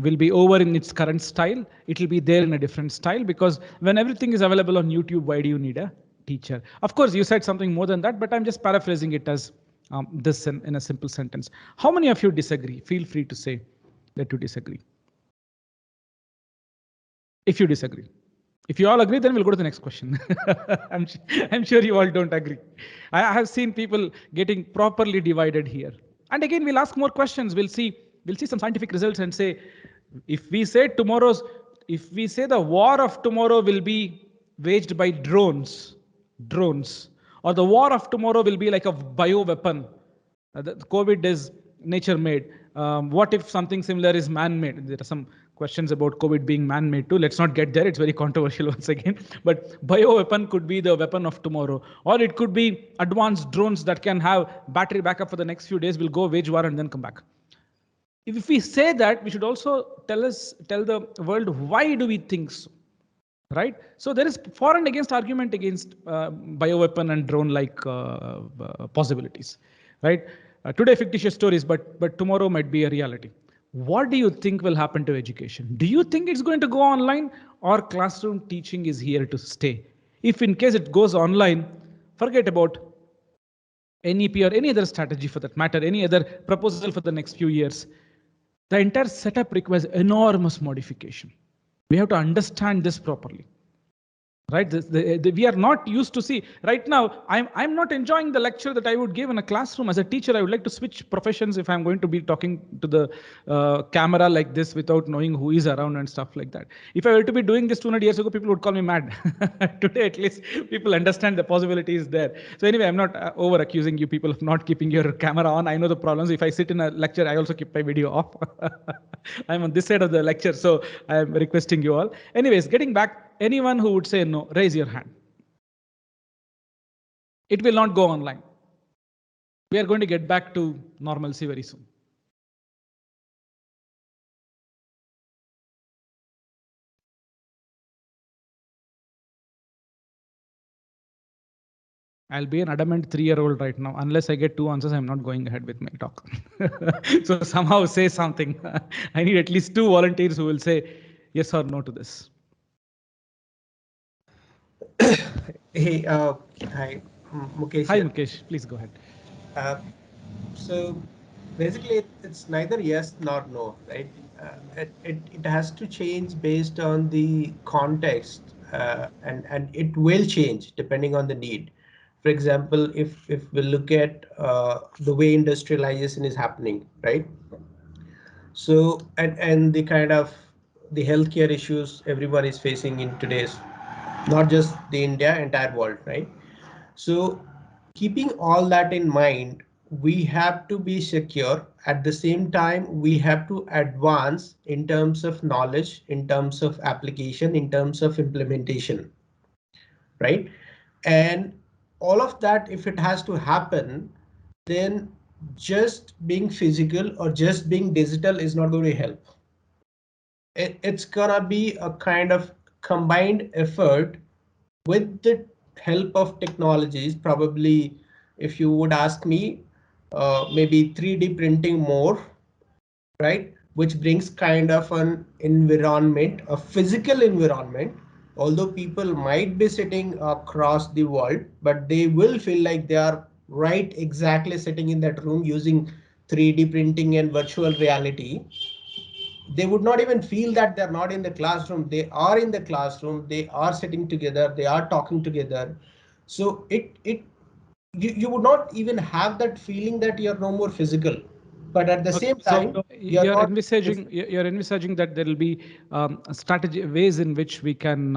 will be over in its current style. It will be there in a different style because when everything is available on YouTube, why do you need a teacher? Of course, you said something more than that, but I'm just paraphrasing it as this in a simple sentence. How many of you disagree? Feel free to say that you disagree. If you disagree. If you all agree, then we'll go to the next question. I'm sure you all don't agree. I have seen people getting properly divided here. And again, we'll ask more questions. We'll see some scientific results and say, if we say the war of tomorrow will be waged by drones, or the war of tomorrow will be like a bioweapon. The COVID is nature-made. What if something similar is man-made? There are some questions about COVID being man-made too. Let's not get there. It's very controversial once again. But bioweapon could be the weapon of tomorrow. Or it could be advanced drones that can have battery backup for the next few days. We'll go wage war and then come back. If we say that, we should also tell the world, why do we think so? Right? So there is for and against argument against bioweapon and drone-like possibilities. Right? Today fictitious stories, but tomorrow might be a reality. What do you think will happen to education? Do you think it's going to go online or classroom teaching is here to stay? If in case it goes online, forget about NEP or any other strategy for that matter, any other proposal for the next few years. The entire setup requires enormous modification. We have to understand this properly. Right? We are not used to see. Right now, I'm not enjoying the lecture that I would give in a classroom. As a teacher, I would like to switch professions if I'm going to be talking to the camera like this without knowing who is around and stuff like that. If I were to be doing this 200 years ago, people would call me mad. Today, at least, people understand the possibility is there. So anyway, I'm not over accusing you people of not keeping your camera on. I know the problems. If I sit in a lecture, I also keep my video off. I'm on this side of the lecture, so I'm requesting you all. Anyways, getting back, anyone who would say no, raise your hand. It will not go online. We are going to get back to normalcy very soon. I'll be an adamant 3-year-old right now. Unless I get 2 answers, I'm not going ahead with my talk. So somehow say something. I need at least 2 volunteers who will say yes or no to this.
Hey, hi, Mukesh.
Hi,
Here.
Mukesh. Please go ahead.
So basically, it's neither yes nor no, right? It has to change based on the context, and it will change depending on the need. For example, if we look at the way industrialization is happening, right? So and the kind of the healthcare issues everyone is facing in today's, not just the India, entire world, right? So keeping all that in mind, we have to be secure. At the same time, we have to advance in terms of knowledge, in terms of application, in terms of implementation, right? And all of that, if it has to happen, then just being physical or just being digital is not going to help. It's gonna be a kind of combined effort with the help of technologies. Probably, if you would ask me, maybe 3D printing more, right? Which brings kind of an environment, a physical environment. Although people might be sitting across the world, but they will feel like they are right exactly sitting in that room using 3D printing and virtual reality. They would not even feel that they're not in the classroom. They are in the classroom. They are sitting together. They are talking together. So you would not even have that feeling that you're no more physical, but at the
Okay,
same
so
time, you're not.
you're envisaging that there will be strategy ways in which we can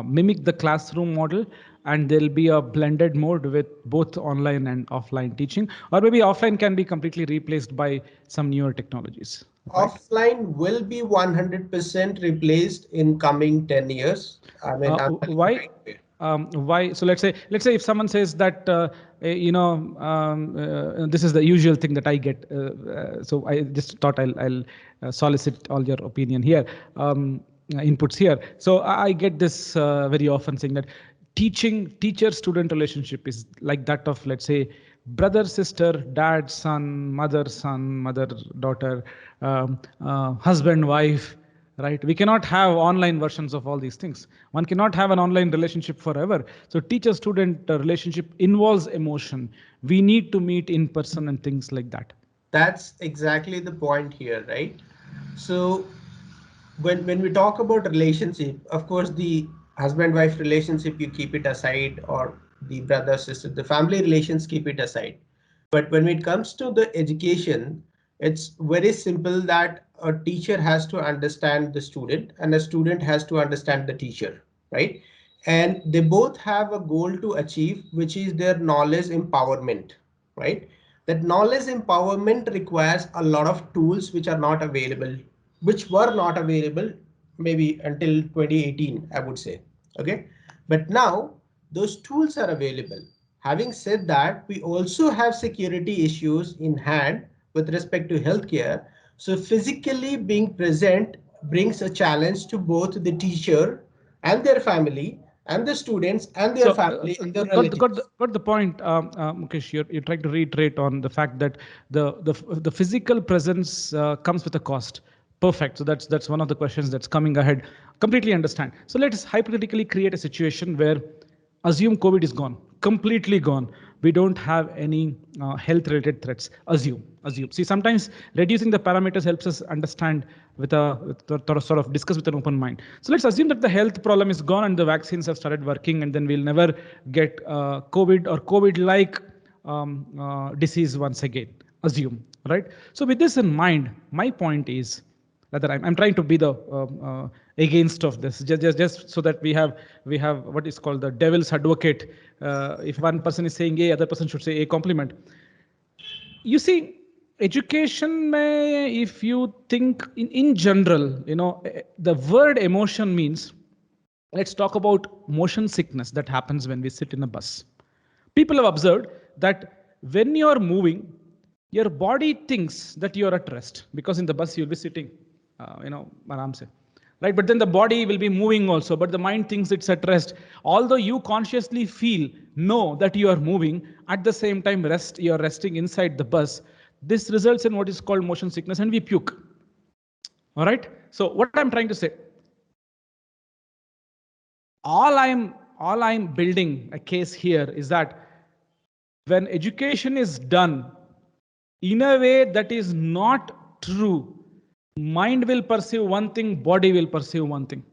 mimic the classroom model, and there'll be a blended mode with both online and offline teaching, or maybe offline can be completely replaced by some newer technologies. Right?
Offline will be 100% replaced in coming 10 years. I mean,
Why? Why? So let's say if someone says that this is the usual thing that I get. So I just thought I'll solicit all your opinion here, inputs here. So I get this very often saying that teacher-student relationship is like that of, let's say, brother, sister, dad, son, mother, daughter, husband, wife. Right? We cannot have online versions of all these things. One cannot have an online relationship forever. So teacher-student relationship involves emotion. We need to meet in person and things like that.
That's exactly the point here, right? So when we talk about relationship, of course, the husband-wife relationship, you keep it aside, or the brother, sister, the family relations, keep it aside. But when it comes to the education, it's very simple that a teacher has to understand the student and a student has to understand the teacher, right? And they both have a goal to achieve, which is their knowledge empowerment, right? That knowledge empowerment requires a lot of tools which are not available, which were not available maybe until 2018, I would say. Okay, but now those tools are available. Having said that, we also have security issues in hand with respect to healthcare. So physically being present brings a challenge to both the teacher and their family, and the students and their family and their relatives.
Got the point, Mukesh. You're trying to reiterate on the fact that the physical presence comes with a cost. Perfect. So that's one of the questions that's coming ahead. Completely understand. So let's hypothetically create a situation where assume COVID is gone, completely gone. We don't have any health-related threats. Assume. See, sometimes reducing the parameters helps us understand with sort of discuss with an open mind. So let's assume that the health problem is gone and the vaccines have started working, and then we'll never get COVID or COVID-like disease once again. Assume, right? So with this in mind, my point is, rather I'm trying to be the against of this, just so that we have what is called the devil's advocate. If one person is saying A, other person should say A compliment. You see, education may, if you think in general, the word emotion means, let's talk about motion sickness that happens when we sit in a bus. People have observed that when you're moving, your body thinks that you're at rest, because in the bus you'll be sitting, aram se, right? But then the body will be moving also, but the mind thinks it's at rest. Although you consciously feel know that you are moving, at the same time you are resting inside the bus. This results in what is called motion sickness, and we puke. All right. So what I'm trying to say, all I'm building a case here is that when education is done in a way that is not true, mind will perceive one thing, body will perceive one thing.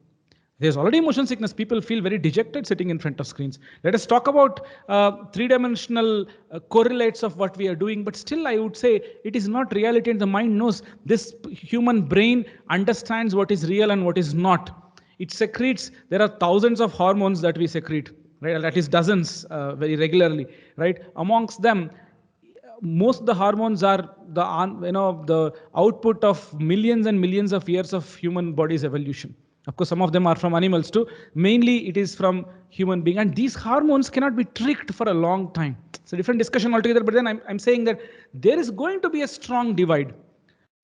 There's already motion sickness. People feel very dejected sitting in front of screens. Let us talk about three-dimensional correlates of what we are doing, but still I would say it is not reality, and the mind knows. This human brain understands what is real and what is not. It secretes, there are thousands of hormones that we secrete, right? At least dozens very regularly, right? Amongst them, most of the hormones are the output of millions and millions of years of human body's evolution. Of course, some of them are from animals too. Mainly, it is from human being, and these hormones cannot be tricked for a long time. It's a different discussion altogether. But then I'm saying that there is going to be a strong divide.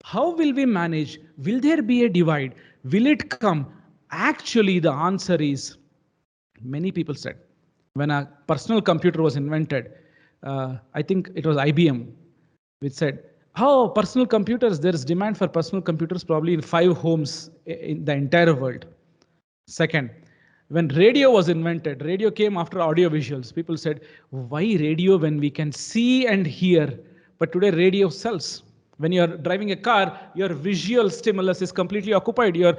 How will we manage? Will there be a divide? Will it come? Actually, the answer is, many people said, when a personal computer was invented, I think it was IBM, which said, oh, personal computers, there is demand for personal computers probably in 5 homes in the entire world. Second, when radio was invented, radio came after audio visuals. People said, why radio when we can see and hear? But today radio sells. When you're driving a car, your visual stimulus is completely occupied. Your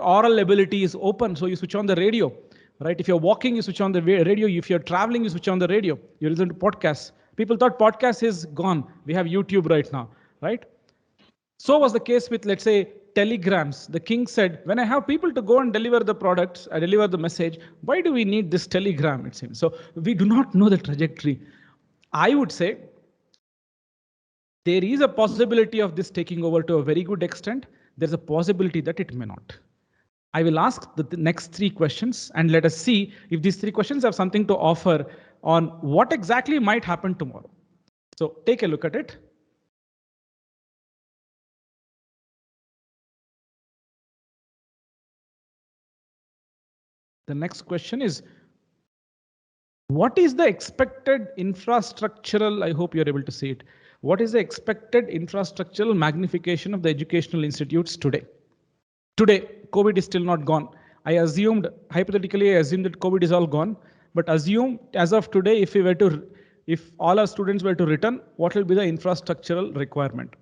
oral ability is open, so you switch on the radio. Right? If you're walking, you switch on the radio. If you're traveling, you switch on the radio. You listen to podcasts. People thought podcast is gone. We have YouTube right now, right? So was the case with, let's say, telegrams. The king said, when I have people to go and deliver the products, I deliver the message, why do we need this telegram, it seems? So we do not know the trajectory. I would say there is a possibility of this taking over to a very good extent. There's a possibility that it may not. I will ask the next 3 questions, and let us see if these 3 questions have something to offer on what exactly might happen tomorrow. So take a look at it. The next question is, what is the expected infrastructural, I hope you're able to see it. What is the expected infrastructural magnification of the educational institutes today? Today, COVID is still not gone. Hypothetically, I assumed that COVID is all gone, but assume as of today, if all our students were to return, what will be the infrastructural requirement?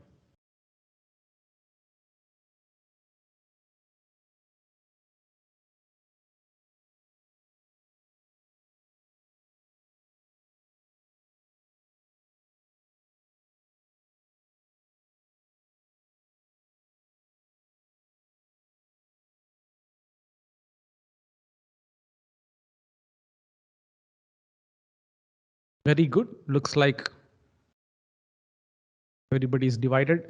Very good. Looks like everybody is divided.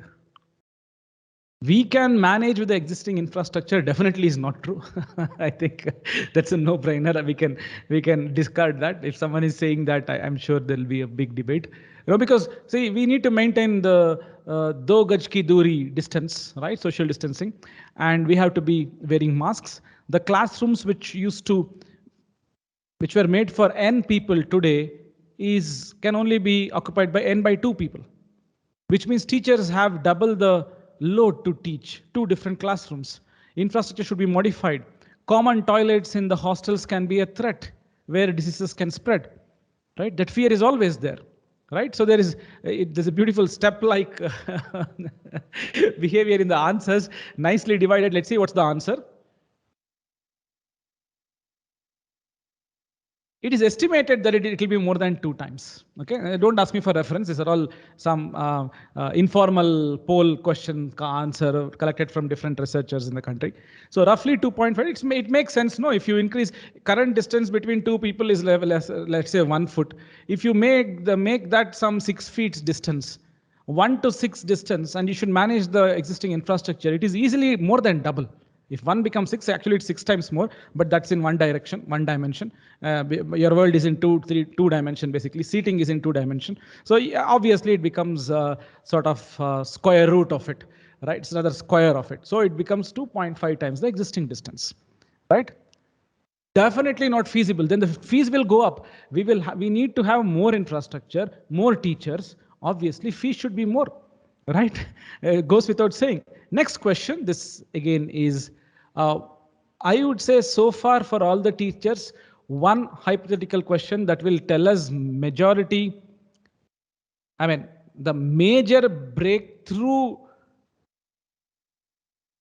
We can manage with the existing infrastructure definitely is not true. I think that's a no-brainer. We can discard that. If someone is saying that, I'm sure there'll be a big debate. Because see, we need to maintain the do gaj ki duri distance, right? Social distancing, and we have to be wearing masks. The classrooms which were made for n people today can only be occupied by n by 2 people, which means teachers have double the load to teach 2 different classrooms. Infrastructure should be modified. Common toilets in the hostels can be a threat where diseases can spread, right? That fear is always there, right? So there's a beautiful step-like behavior in the answers, nicely divided. Let's see what's the answer. It is estimated that it will be more than 2 times. Okay, don't ask me for reference. These are all some informal poll question answer collected from different researchers in the country. So roughly 2.5. It makes sense. No, if you increase current distance between 2 people is level as let's say 1 foot. If you make that some 6 feet distance, 1 to 6 distance, and you should manage the existing infrastructure, it is easily more than double. If 1 becomes 6, actually it's 6 times more, but that's in one dimension. Your world is in two dimension, basically. Seating is in 2 dimension. So obviously it becomes sort of square root of it, right? It's another square of it. So it becomes 2.5 times the existing distance, right? Definitely not feasible. Then the fees will go up. We need to have more infrastructure, more teachers. Obviously, fees should be more, right? Goes without saying. Next question. This again is, I would say so far for all the teachers, one hypothetical question that will tell us majority. I mean, the major breakthrough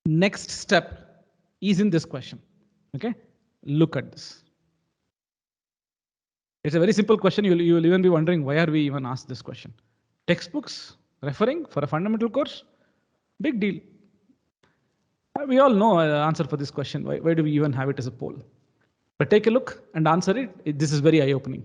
next step is in this question. Okay, look at this. It's a very simple question. You'll even be wondering, why are we even asked this question? Textbooks referring for a fundamental course? Big deal. We all know the answer for this question. Why do we even have it as a poll? But take a look and answer it. This is very eye-opening.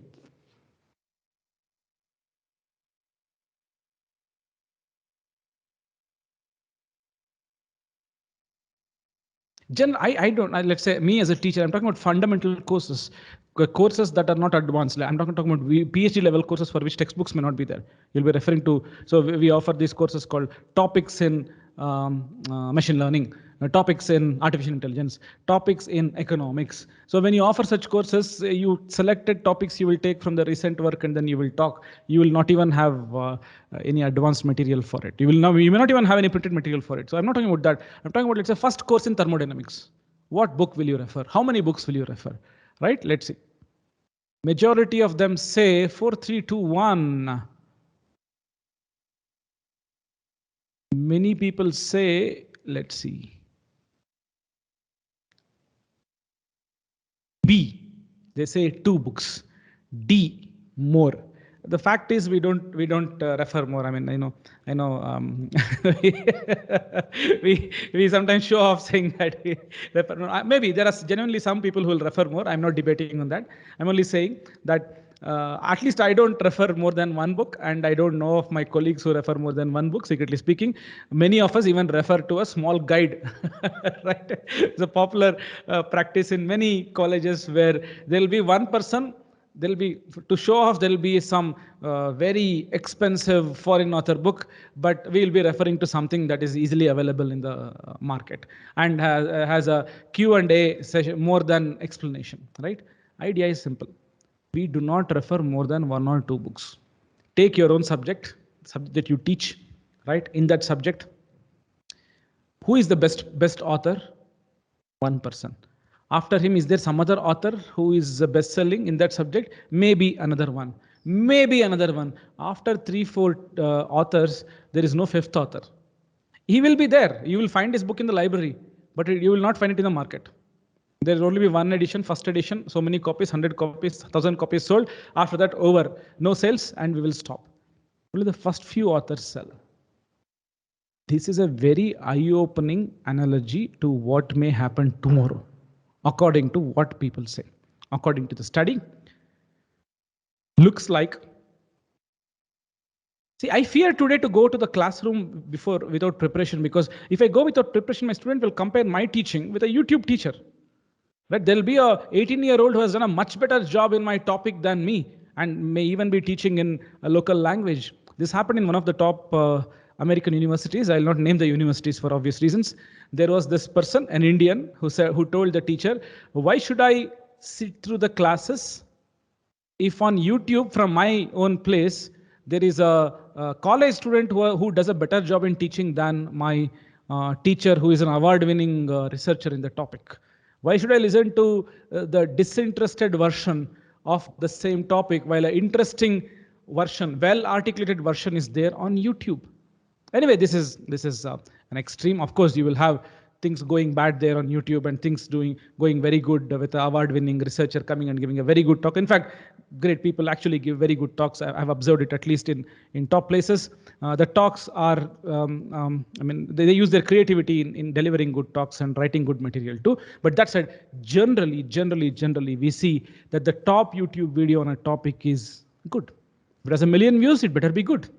Let's say me as a teacher, I'm talking about fundamental courses that are not advanced. I'm talking about PhD level courses for which textbooks may not be there. You'll be referring to, so we offer these courses called topics in machine learning, topics in artificial intelligence, topics in economics. So when you offer such courses, you selected topics you will take from the recent work and then you will talk. You will not even have any advanced material for it. You may not even have any printed material for it. So I'm not talking about that. I'm talking about, let's say, first course in thermodynamics. What book will you refer? How many books will you refer? Right? Let's see. Majority of them say 4, 3, 2, 1. Many people say, let's see, B. They say 2 books. D, more. The fact is we don't refer more. I mean, I know. We sometimes show off saying that we refer more. Maybe there are genuinely some people who will refer more. I'm not debating on that. I'm only saying that at least I don't refer more than 1 book, and I don't know of my colleagues who refer more than 1 book. Secretly speaking, many of us even refer to a small guide. Right? It's a popular practice in many colleges where there'll be one person. There'll be, to show off, there'll be some very expensive foreign author book, but we'll be referring to something that is easily available in the market and has a Q&A session more than explanation, right? Idea is simple. We do not refer more than 1 or 2 books. Take your own subject that you teach, right? In that subject, who is the best author? 1 person. After him, is there some other author who is best-selling in that subject? Maybe another one. Maybe another one. After 3, 4 authors, there is no 5th author. He will be there. You will find his book in the library, but you will not find it in the market. There will only be 1 edition, first edition, so many copies, 100 copies, 1,000 copies sold. After that, over. No sales, and we will stop. Only the first few authors sell. This is a very eye-opening analogy to what may happen tomorrow, according to what people say. According to the study, looks like, see, I fear today to go to the classroom without preparation, because if I go without preparation, my student will compare my teaching with a YouTube teacher. Right? There'll be a 18-year-old who has done a much better job in my topic than me and may even be teaching in a local language. This happened in one of the top American universities. I'll not name the universities for obvious reasons. There was this person, an Indian, who told the teacher, why should I sit through the classes if on YouTube from my own place there is a college student who does a better job in teaching than my teacher who is an award-winning researcher in the topic? Why should I listen to the disinterested version of the same topic while an interesting version, well-articulated version is there on YouTube? Anyway, this is an extreme. Of course, you will have things going bad there on YouTube and things going very good with an award-winning researcher coming and giving a very good talk. In fact, great people actually give very good talks. I've observed it at least in top places. The talks are, I mean, they use their creativity in delivering good talks and writing good material too. But that said, generally, we see that the top YouTube video on a topic is good. If it has 1 million views, it better be good.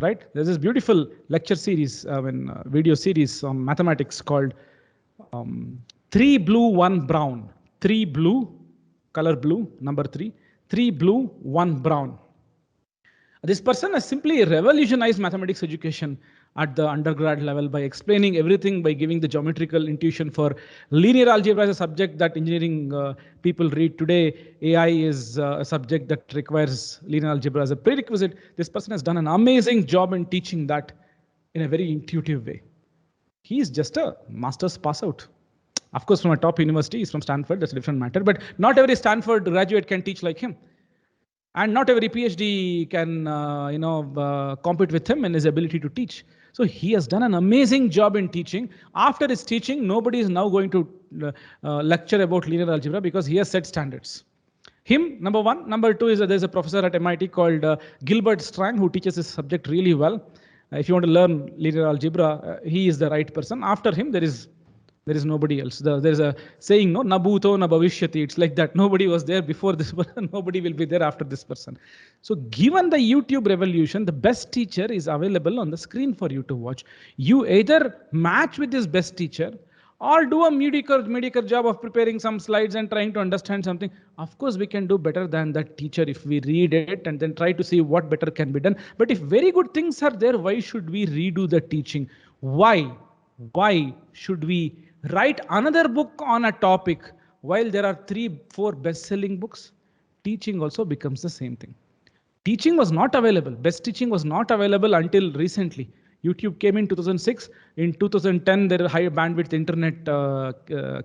Right? There's this beautiful lecture series, video series on mathematics called 3 Blue, 1 Brown. 3 blue, color blue, number 3. 3 blue, 1 brown. This person has simply revolutionized mathematics education at the undergrad level by explaining everything, by giving the geometrical intuition for linear algebra as a subject that engineering people read today. AI is a subject that requires linear algebra as a prerequisite. This person has done an amazing job in teaching that in a very intuitive way. He is just a master's pass out. Of course, from a top university, he's from Stanford, that's a different matter, but not every Stanford graduate can teach like him. And not every PhD can, compete with him in his ability to teach. So he has done an amazing job in teaching. After his teaching, nobody is now going to lecture about linear algebra because he has set standards. Him, number one. Number two is that there's a professor at MIT called Gilbert Strang who teaches this subject really well. If you want to learn linear algebra, he is the right person. After him, there is nobody else. There's a saying, no, na bhuto na bhavishyati. It's like that. Nobody was there before this person. Nobody will be there after this person. So given the YouTube revolution, the best teacher is available on the screen for you to watch. You either match with this best teacher or do a mediocre job of preparing some slides and trying to understand something. Of course, we can do better than that teacher if we read it and then try to see what better can be done. But if very good things are there, why should we redo the teaching? Why should we write another book on a topic while there are 3-4 best-selling books? Teaching also becomes the same thing. Teaching was not available. Best teaching was not available until recently. YouTube came in 2006. In 2010, there higher bandwidth internet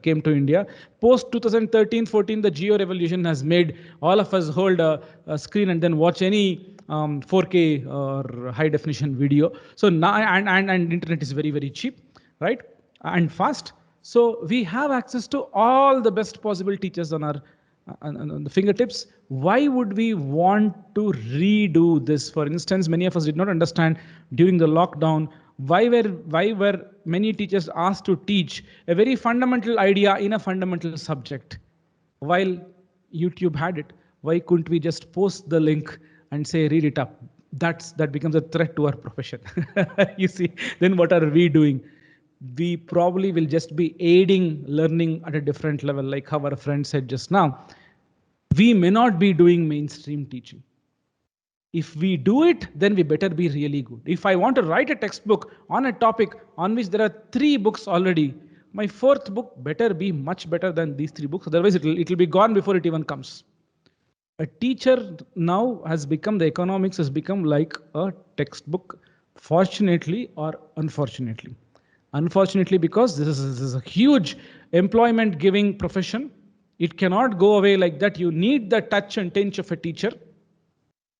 came to India. Post 2013-14, the geo revolution has made all of us hold a screen and then watch any 4K or high definition video. So now, and internet is very, very cheap, right? And fast. So we have access to all the best possible teachers on our on the fingertips. Why would we want to redo this? For instance, many of us did not understand during the lockdown why were many teachers asked to teach a very fundamental idea in a fundamental subject while YouTube had it. Why couldn't we just post the link and say read it up? That becomes a threat to our profession. You see, then what are we doing? We probably will just be aiding learning at a different level, like how our friend said just now. We may not be doing mainstream teaching. If we do it, then we better be really good. If I want to write a textbook on a topic on which there are 3 books already, my 4th book better be much better than these 3 books. Otherwise, it'll be gone before it even comes. A teacher now has become, the economics has become like a textbook, fortunately or unfortunately. Unfortunately, because this is a huge employment giving profession. It cannot go away like that. You need the touch and pinch of a teacher.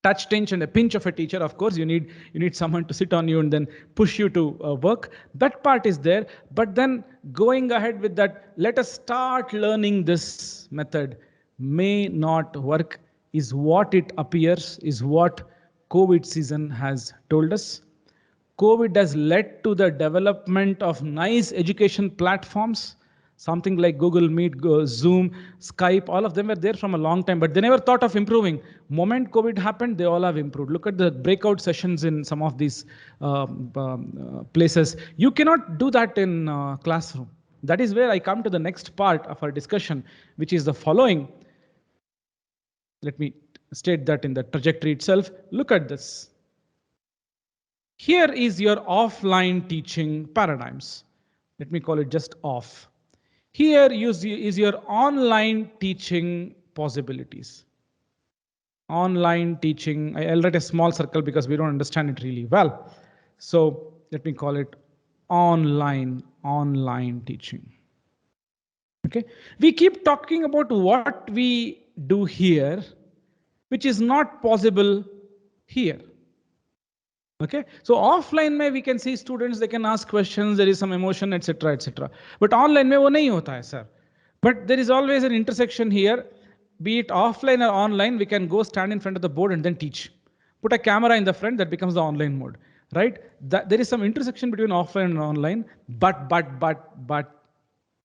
Touch, pinch, and a pinch of a teacher. Of course, you need someone to sit on you and then push you to work. That part is there. But then going ahead with that, let us start learning this method may not work, is what it appears, is what COVID season has told us. COVID has led to the development of nice education platforms, something like Google Meet, Zoom, Skype, all of them were there from a long time, but they never thought of improving. Moment COVID happened, they all have improved. Look at the breakout sessions in some of these places. You cannot do that in classroom. That is where I come to the next part of our discussion, which is the following. Let me state that in the trajectory itself. Look at this. Here is your offline teaching paradigms. Let me call it just off. Here is your online teaching possibilities. Online teaching, I'll write a small circle because we don't understand it really well. So let me call it online teaching. Okay, we keep talking about what we do here, which is not possible here. Okay, so offline mein we can see students, they can ask questions, there is some emotion, etc., etc. But online mein wo nahi hota hai, sir. But there is always an intersection here, be it offline or online. We can go stand in front of the board and then teach. Put a camera in the front, that becomes the online mode, right? There is some intersection between offline and online. But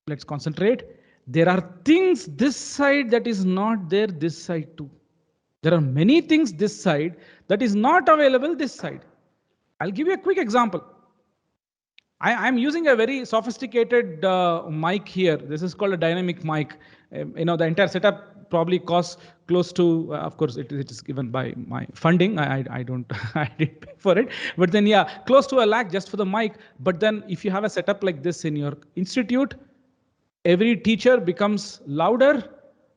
let's concentrate. There are things this side that is not there this side too. There are many things this side that is not available this side. I'll give you a quick example. I'm using a very sophisticated mic here. This is called a dynamic mic. The entire setup probably costs close to, of course, it is given by my funding. I don't, I didn't pay for it. But then, yeah, close to 1 lakh just for the mic. But then if you have a setup like this in your institute, every teacher becomes louder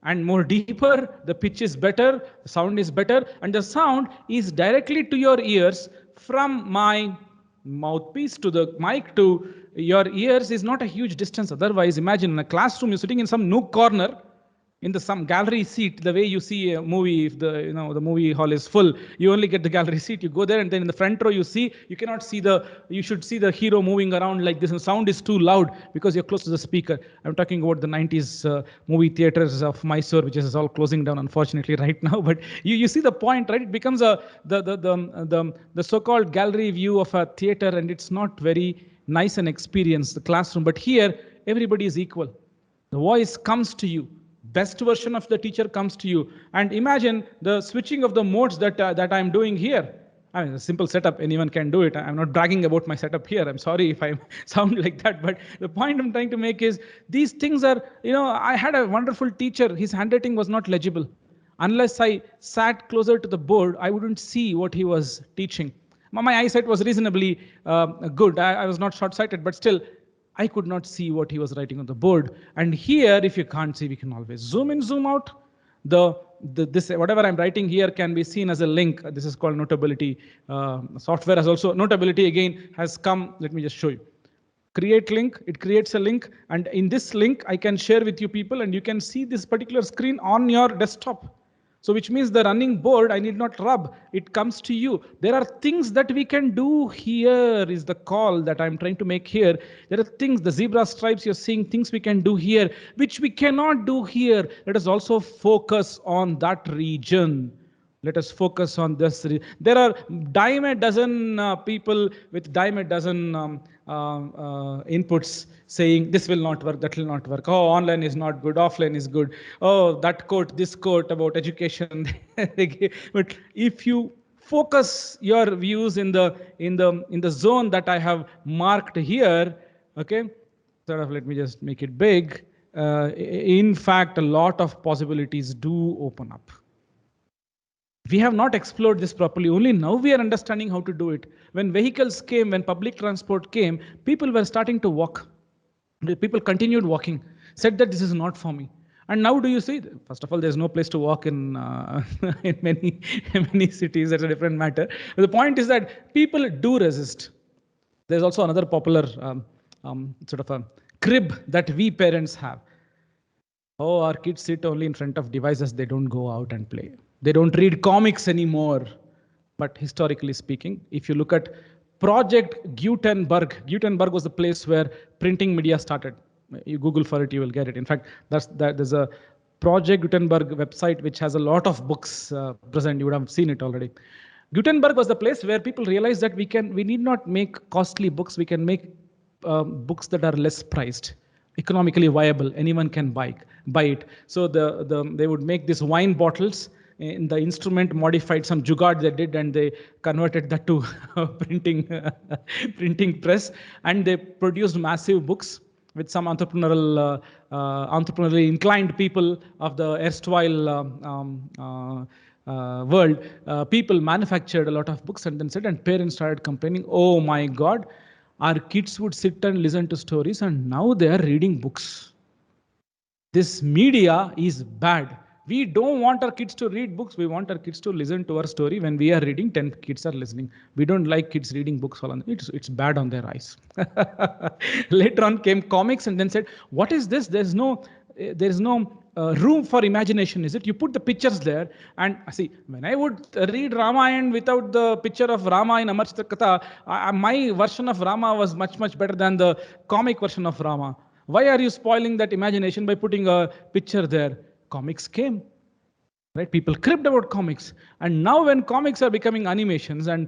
and more deeper, the pitch is better, the sound is better, and the sound is directly to your ears from my mouthpiece to the mic to your ears is not a huge distance. Otherwise, imagine in a classroom, you're sitting in some nook corner, in the some gallery seat, the way you see a movie, if the the movie hall is full, you only get the gallery seat, you go there, and then in the front row you cannot see you should see the hero moving around like this, and sound is too loud because you're close to the speaker. I'm talking about the 90s movie theaters of Mysore, which is all closing down unfortunately right now, but you see the point, right? It becomes the so-called gallery view of a theater, and it's not very nice an experience, the classroom. But here everybody is equal. The voice comes to you. Best version of the teacher comes to you. And imagine the switching of the modes that I'm doing here. I mean, a simple setup, anyone can do it. I'm not bragging about my setup here. I'm sorry if I sound like that, but the point I'm trying to make is these things are, I had a wonderful teacher. His handwriting was not legible. Unless I sat closer to the board, I wouldn't see what he was teaching. My eyesight was reasonably good. I was not short-sighted, but still, I could not see what he was writing on the board. And here, if you can't see, we can always zoom in, zoom out. This whatever I'm writing here can be seen as a link. This is called Notability. Software has also, Notability again has come. Let me just show you. Create link, it creates a link. And in this link, I can share with you people, and you can see this particular screen on your desktop. So which means the running board, I need not rub, it comes to you. There are things that we can do here is the call that I'm trying to make here. There are things, the zebra stripes, you're seeing things we can do here, which we cannot do here. Let us also focus on that region. Let us focus on this. There are dime a dozen people with dime a dozen inputs saying this will not work, that will not work. Oh, online is not good, offline is good. Oh, that quote, this quote about education. But if you focus your views in the zone that I have marked here, okay, sort of let me just make it big. In fact, a lot of possibilities do open up. We have not explored this properly. Only now we are understanding how to do it. When vehicles came, when public transport came, people were starting to walk. People continued walking, said that this is not for me. And now do you see? First of all, there's no place to walk in many cities. That's a different matter. But the point is that people do resist. There's also another popular sort of a crib that we parents have. Oh, our kids sit only in front of devices. They don't go out and play. They don't read comics anymore. But historically speaking, if you look at Project Gutenberg was the place where printing media started. You Google for it, you will get it. In fact, there's a Project Gutenberg website which has a lot of books present. You would have seen it already. Gutenberg was the place where people realized that we need not make costly books. We can make books that are less priced, economically viable. Anyone can buy it. So they would make these wine bottles. In the instrument modified some jugaad they did, and they converted that to printing press, and they produced massive books with some entrepreneurially inclined people of the erstwhile world. People manufactured a lot of books and then said, and parents started complaining, oh my God, our kids would sit and listen to stories, and now they are reading books. This media is bad. We don't want our kids to read books. We want our kids to listen to our story. When we are reading, 10 kids are listening. We don't like kids reading books. It's bad on their eyes. Later on came comics and then said, what is this? There's no room for imagination, is it? You put the pictures there, and see, when I would read Ramayana without the picture of Rama in Amar Chitra Katha, my version of Rama was much, much better than the comic version of Rama. Why are you spoiling that imagination by putting a picture there? Comics came, right? People cribbed about comics. And now when comics are becoming animations and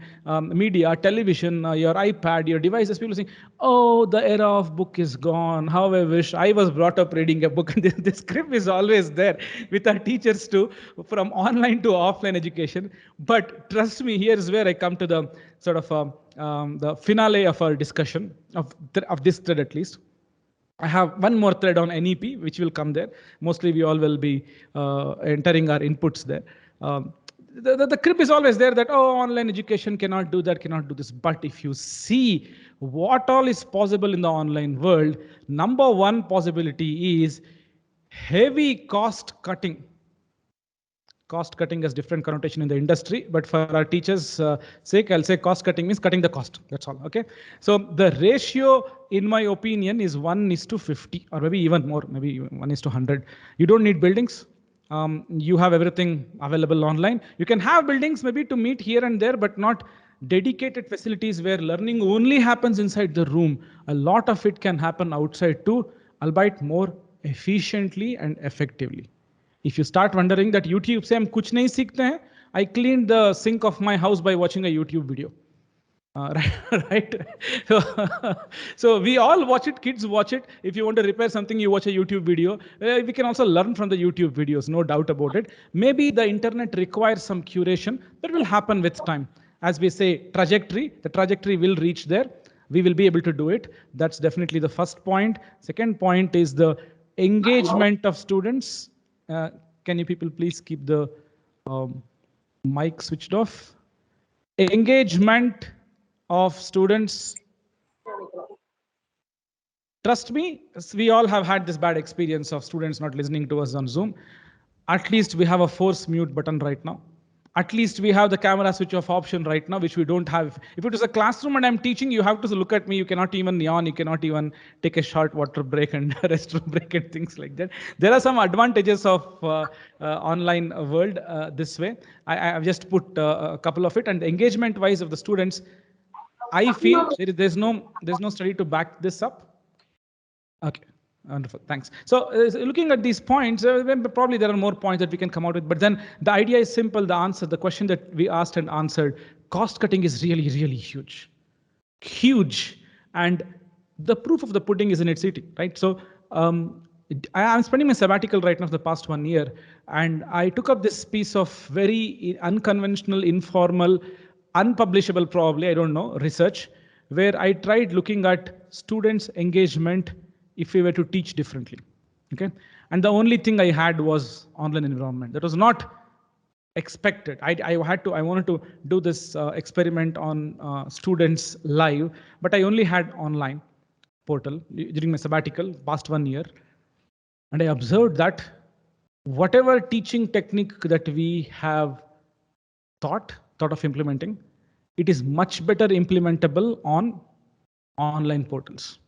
media, television, your iPad, your devices, people are saying, oh, the era of book is gone. How I wish I was brought up reading a book. And this script is always there with our teachers too, from online to offline education. But trust me, here's where I come to the sort of the finale of our discussion, of this thread at least. I have one more thread on NEP, which will come there. Mostly we all will be entering our inputs there. The crib is always there that, oh, online education cannot do that, cannot do this. But if you see what all is possible in the online world, number one possibility is heavy cost cutting. Cost cutting has different connotation in the industry, but for our teachers' sake, I'll say cost cutting means cutting the cost. That's all. Okay. So the ratio, in my opinion, is 1:50, or maybe even more, maybe 1:100. You don't need buildings. You have everything available online. You can have buildings maybe to meet here and there, but not dedicated facilities where learning only happens inside the room. A lot of it can happen outside too, albeit more efficiently and effectively. If you start wondering that YouTube से हम कुछ नहीं सीखते हैं, I cleaned the sink of my house by watching a YouTube video. Right? So we all watch it, kids watch it. If you want to repair something, you watch a YouTube video. We can also learn from the YouTube videos, no doubt about it. Maybe the internet requires some curation, that will happen with time. As we say, trajectory, the trajectory will reach there. We will be able to do it. That's definitely the first point. Second point is the engagement of students. Can you people please keep the mic switched off? Engagement of students. Trust me, we all have had this bad experience of students not listening to us on Zoom. At least we have a force mute button right now. At least we have the camera switch off option right now, which we don't have. If it was a classroom and I'm teaching, you have to look at me. You cannot even yawn. You cannot even take a short water break and restroom break and things like that. There are some advantages of online world this way. I've just put a couple of it, and engagement wise of the students, I feel there's no study to back this up. Okay. Wonderful, thanks. So looking at these points, probably there are more points that we can come out with, but then the idea is simple. The answer, the question that we asked and answered, cost cutting is really, really huge. Huge. And the proof of the pudding is in its eating, right? So I'm spending my sabbatical right now for the past 1 year, and I took up this piece of very unconventional, informal, unpublishable probably, I don't know, research, where I tried looking at students' engagement if we were to teach differently, okay? And the only thing I had was online environment. That was not expected. I wanted to do this experiment on students live, but I only had online portal during my sabbatical, past 1 year. And I observed that whatever teaching technique that we have thought of implementing, it is much better implementable on online portals.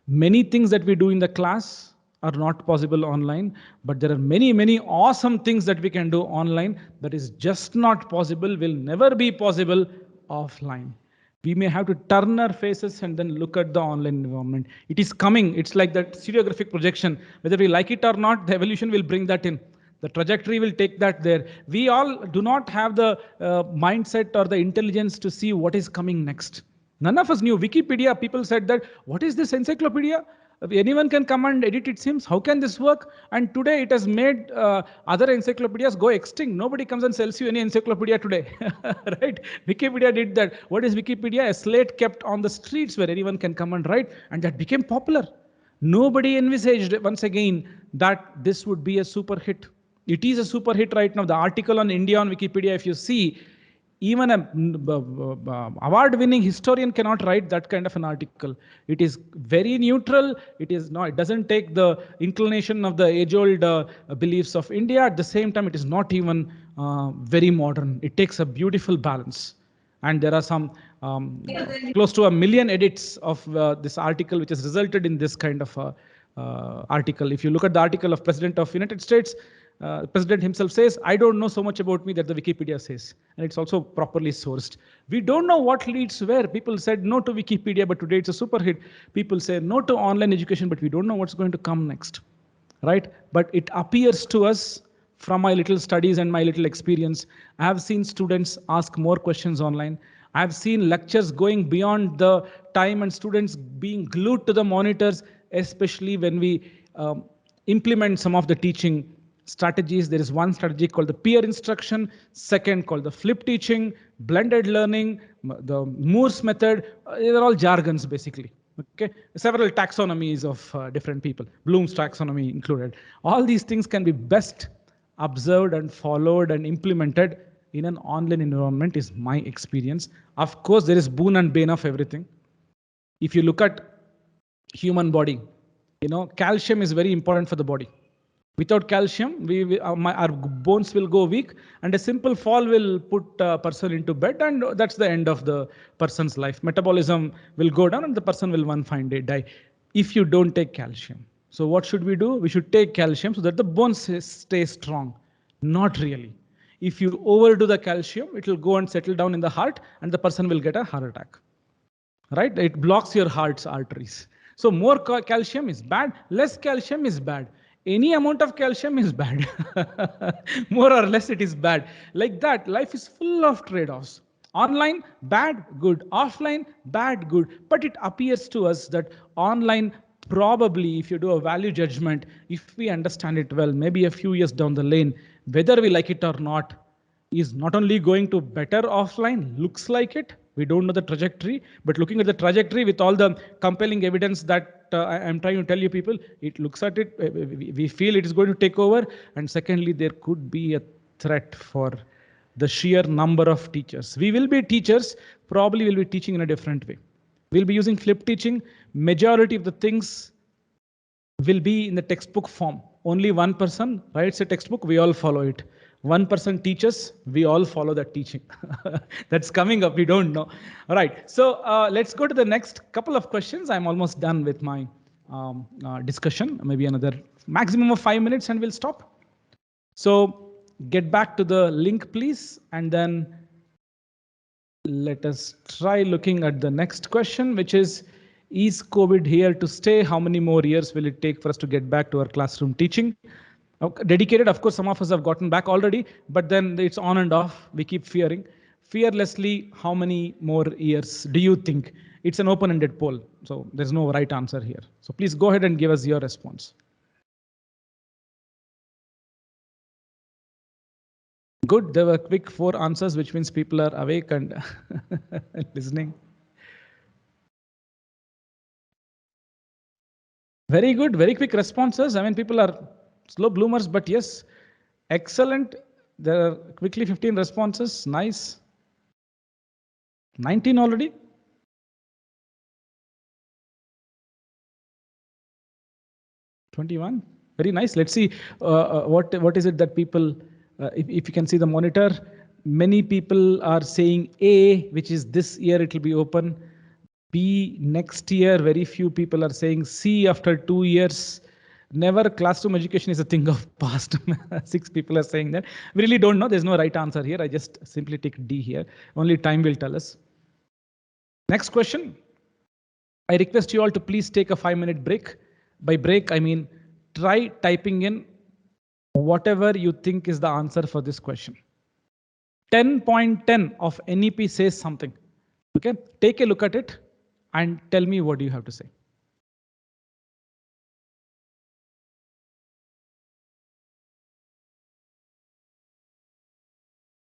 Many things that we do in the class are not possible online, but there are many, many awesome things that we can do online that is just not possible, will never be possible offline. We may have to turn our faces and then look at the online environment. It is coming. It's like that stereographic projection. Whether we like it or not, the evolution will bring that in. The trajectory will take that there. We all do not have the mindset or the intelligence to see what is coming next. None of us knew. Wikipedia, people said that, what is this encyclopedia? Anyone can come and edit it seems. How can this work? And today it has made other encyclopedias go extinct. Nobody comes and sells you any encyclopedia today, right? Wikipedia did that. What is Wikipedia? A slate kept on the streets where anyone can come and write, and that became popular. Nobody envisaged, once again, that this would be a super hit. It is a super hit right now. The article on India on Wikipedia, if you see, even a award-winning historian cannot write that kind of an article. It is very neutral. It is not. It doesn't take the inclination of the age-old beliefs of India. At the same time, it is not even very modern. It takes a beautiful balance. And there are some close to 1 million edits of this article, which has resulted in this kind of article. If you look at the article of President of United States, President himself says, I don't know so much about me that the Wikipedia says. And it's also properly sourced. We don't know what leads where. People said no to Wikipedia, but today it's a super hit. People say no to online education, but we don't know what's going to come next, right? But it appears to us from my little studies and my little experience, I have seen students ask more questions online. I have seen lectures going beyond the time and students being glued to the monitors, especially when we implement some of the teaching strategies. There is one strategy called the peer instruction, second called the flip teaching, blended learning, the Moore's method. They're all jargons basically. Okay, several taxonomies of different people, Bloom's taxonomy included. All these things can be best observed and followed and implemented in an online environment is my experience. Of course, there is boon and bane of everything. If you look at human body, calcium is very important for the body. Without calcium, our bones will go weak, and a simple fall will put a person into bed, and that's the end of the person's life. Metabolism will go down, and the person will one fine day die if you don't take calcium. So what should we do? We should take calcium so that the bones stay strong. Not really. If you overdo the calcium, it will go and settle down in the heart, and the person will get a heart attack. Right? It blocks your heart's arteries. So more calcium is bad, less calcium is bad. Any amount of calcium is bad. More or less it is bad. Like that, life is full of trade-offs. Online, bad, good. Offline, bad, good. But it appears to us that online, probably, if you do a value judgment, if we understand it well, maybe a few years down the lane, whether we like it or not, is not only going to better offline, looks like it. We don't know the trajectory, but looking at the trajectory with all the compelling evidence that I'm trying to tell you people, it looks at it, we feel it is going to take over. And secondly, there could be a threat for the sheer number of teachers. We will be teachers, probably will be teaching in a different way. We'll be using flip teaching. Majority of the things will be in the textbook form. Only one person writes a textbook, we all follow it. One person teaches, we all follow that teaching. That's coming up, we don't know. All right, so let's go to the next couple of questions. I'm almost done with my discussion, maybe another maximum of 5 minutes and we'll stop. So get back to the link, please, and then let us try looking at the next question, which is COVID here to stay? How many more years will it take for us to get back to our classroom teaching? Dedicated, of course, some of us have gotten back already, but then it's on and off. We keep fearing. Fearlessly, how many more years do you think? It's an open-ended poll, so there's no right answer here. So please go ahead and give us your response. Good, there were quick 4 answers, which means people are awake and listening. Very good, very quick responses. I mean, people are slow bloomers, but yes, excellent. There are quickly 15 responses. Nice. 19 already. '21. Very nice. Let's see what is it that people, if you can see the monitor, many people are saying A, which is this year it will be open. B, next year. Very few people are saying C, after 2 years. Never classroom education is a thing of past. 6 people are saying that. We really don't know. There's no right answer here. I just simply take D here. Only time will tell us. Next question. I request you all to please take a 5-minute break. By break, I mean try typing in whatever you think is the answer for this question. 10.10 of NEP says something. Okay, take a look at it and tell me what you have to say.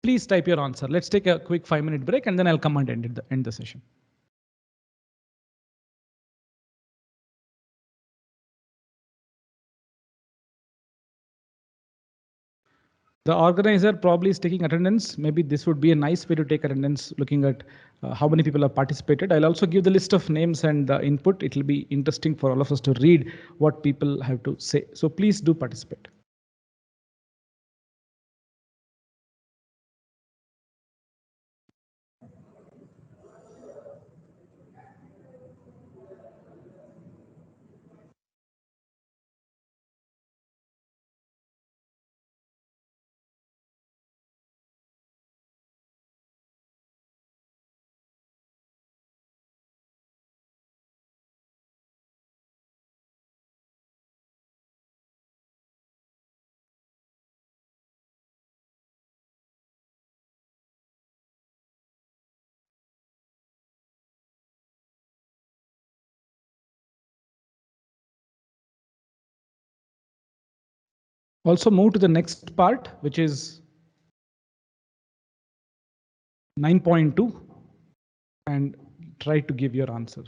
Please type your answer. Let's take a quick 5-minute break and then I'll come and end the session. The organizer probably is taking attendance. Maybe this would be a nice way to take attendance, looking at how many people have participated. I'll also give the list of names and the input. It will be interesting for all of us to read what people have to say. So please do participate. Also move to the next part, which is 9.2, and try to give your answer.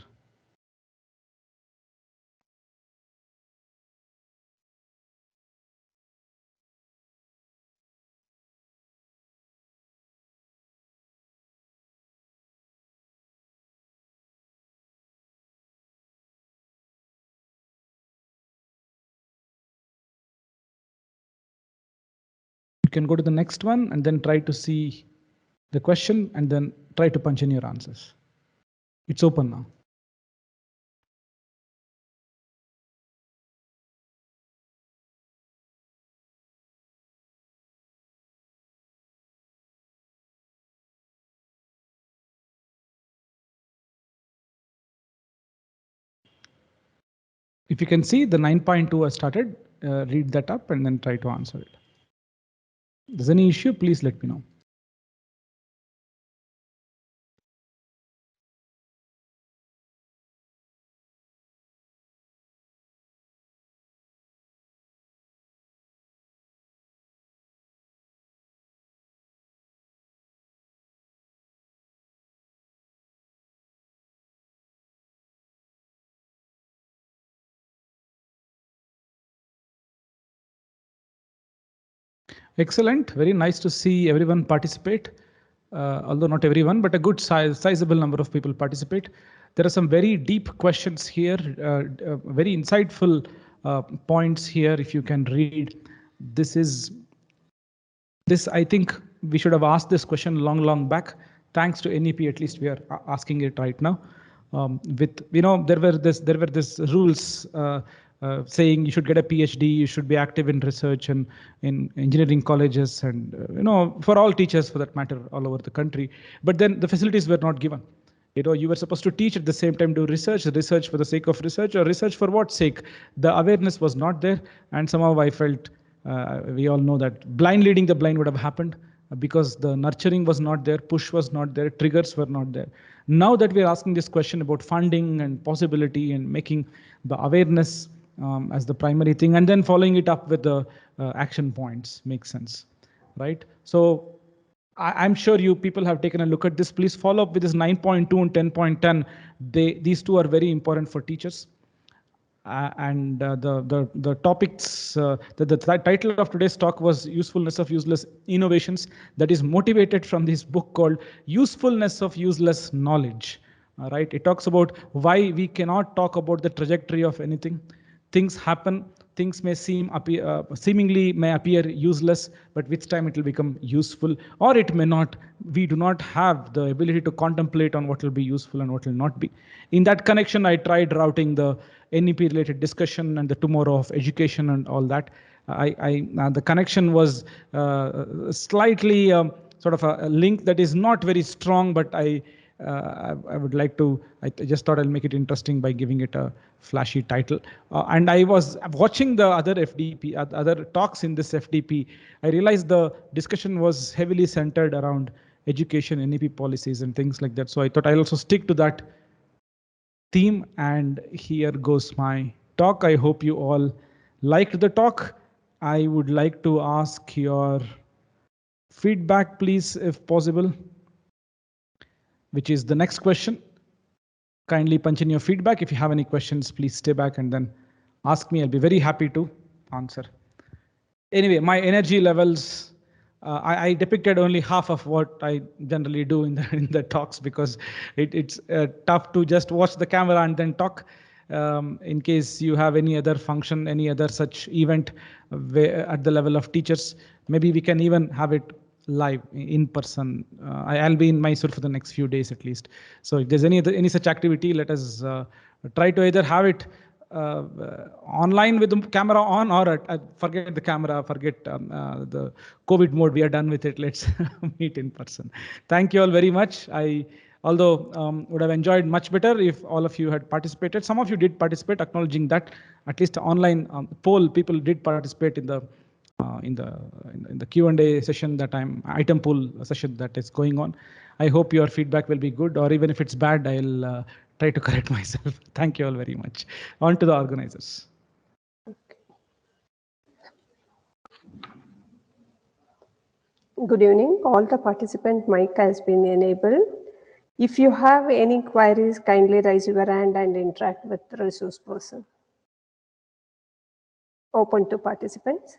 can go to the next one and then try to see the question and then try to punch in your answers. It's open now. If you can see the 9.2 has started, read that up and then try to answer it. If there's any issue, please let me know. Excellent. Very nice to see everyone participate. Although not everyone, but a good sizable number of people participate. There are some very deep questions here, very insightful points here. If you can read, this, I think we should have asked this question long back. Thanks to NEP, at least we are asking it right now. There were this rules saying you should get a PhD, you should be active in research and in engineering colleges, and for all teachers for that matter, all over the country. But then the facilities were not given. You were supposed to teach at the same time, do research for the sake of research, or research for what sake? The awareness was not there, and somehow I felt we all know that blind leading the blind would have happened because the nurturing was not there, push was not there, triggers were not there. Now that we are asking this question about funding and possibility and making the awareness as the primary thing, and then following it up with the action points makes sense, right? So I'm sure you people have taken a look at this. Please follow up with this 9.2 and 10.10. These two are very important for teachers. And the topics, the title of today's talk was Usefulness of Useless Innovations. That is motivated from this book called Usefulness of Useless Knowledge. Right? It talks about why we cannot talk about the trajectory of anything. Things happen. Things may seemingly may appear useless, but with time it will become useful, or it may not. We do not have the ability to contemplate on what will be useful and what will not be. In that connection, I tried routing the NEP-related discussion and the tomorrow of education and all that. The connection was slightly sort of a link that is not very strong, but I would like to, I just thought I'll make it interesting by giving it a flashy title. And I was watching the other FDP, other talks in this FDP. I realized the discussion was heavily centered around education, NEP policies and things like that. So I thought I'll also stick to that theme. And here goes my talk. I hope you all liked the talk. I would like to ask your feedback, please, if possible, which is the next question. Kindly punch in your feedback. If you have any questions, please stay back and then ask me. I'll be very happy to answer. Anyway, my energy levels, I depicted only half of what I generally do in the talks, because it's tough to just watch the camera and then talk. In case you have any other function, any other such event at the level of teachers, maybe we can even have it live in person. I'll be in Mysore for the next few days at least. So if there's any such activity, let us try to either have it online with the camera on, or forget the camera, forget the COVID mode. We are done with it. Let's meet in person. Thank you all very much. Although would have enjoyed much better if all of you had participated. Some of you did participate, acknowledging that at least online poll people did participate in the Q&A session item pool session that is going on. I hope your feedback will be good, or even if it's bad, I'll try to correct myself. Thank you all very much. On to the organizers.
Good evening. All the participant mic has been enabled. If you have any queries, kindly raise your hand and interact with the resource person. Open to participants.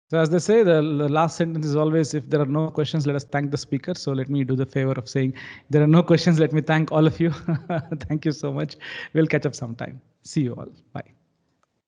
So as they say, the last sentence is always, if there are no questions, let us thank the speaker. So let me do the favor of saying, there are no questions. Let me thank all of you. Thank you so much. We'll catch up sometime. See you all. Bye.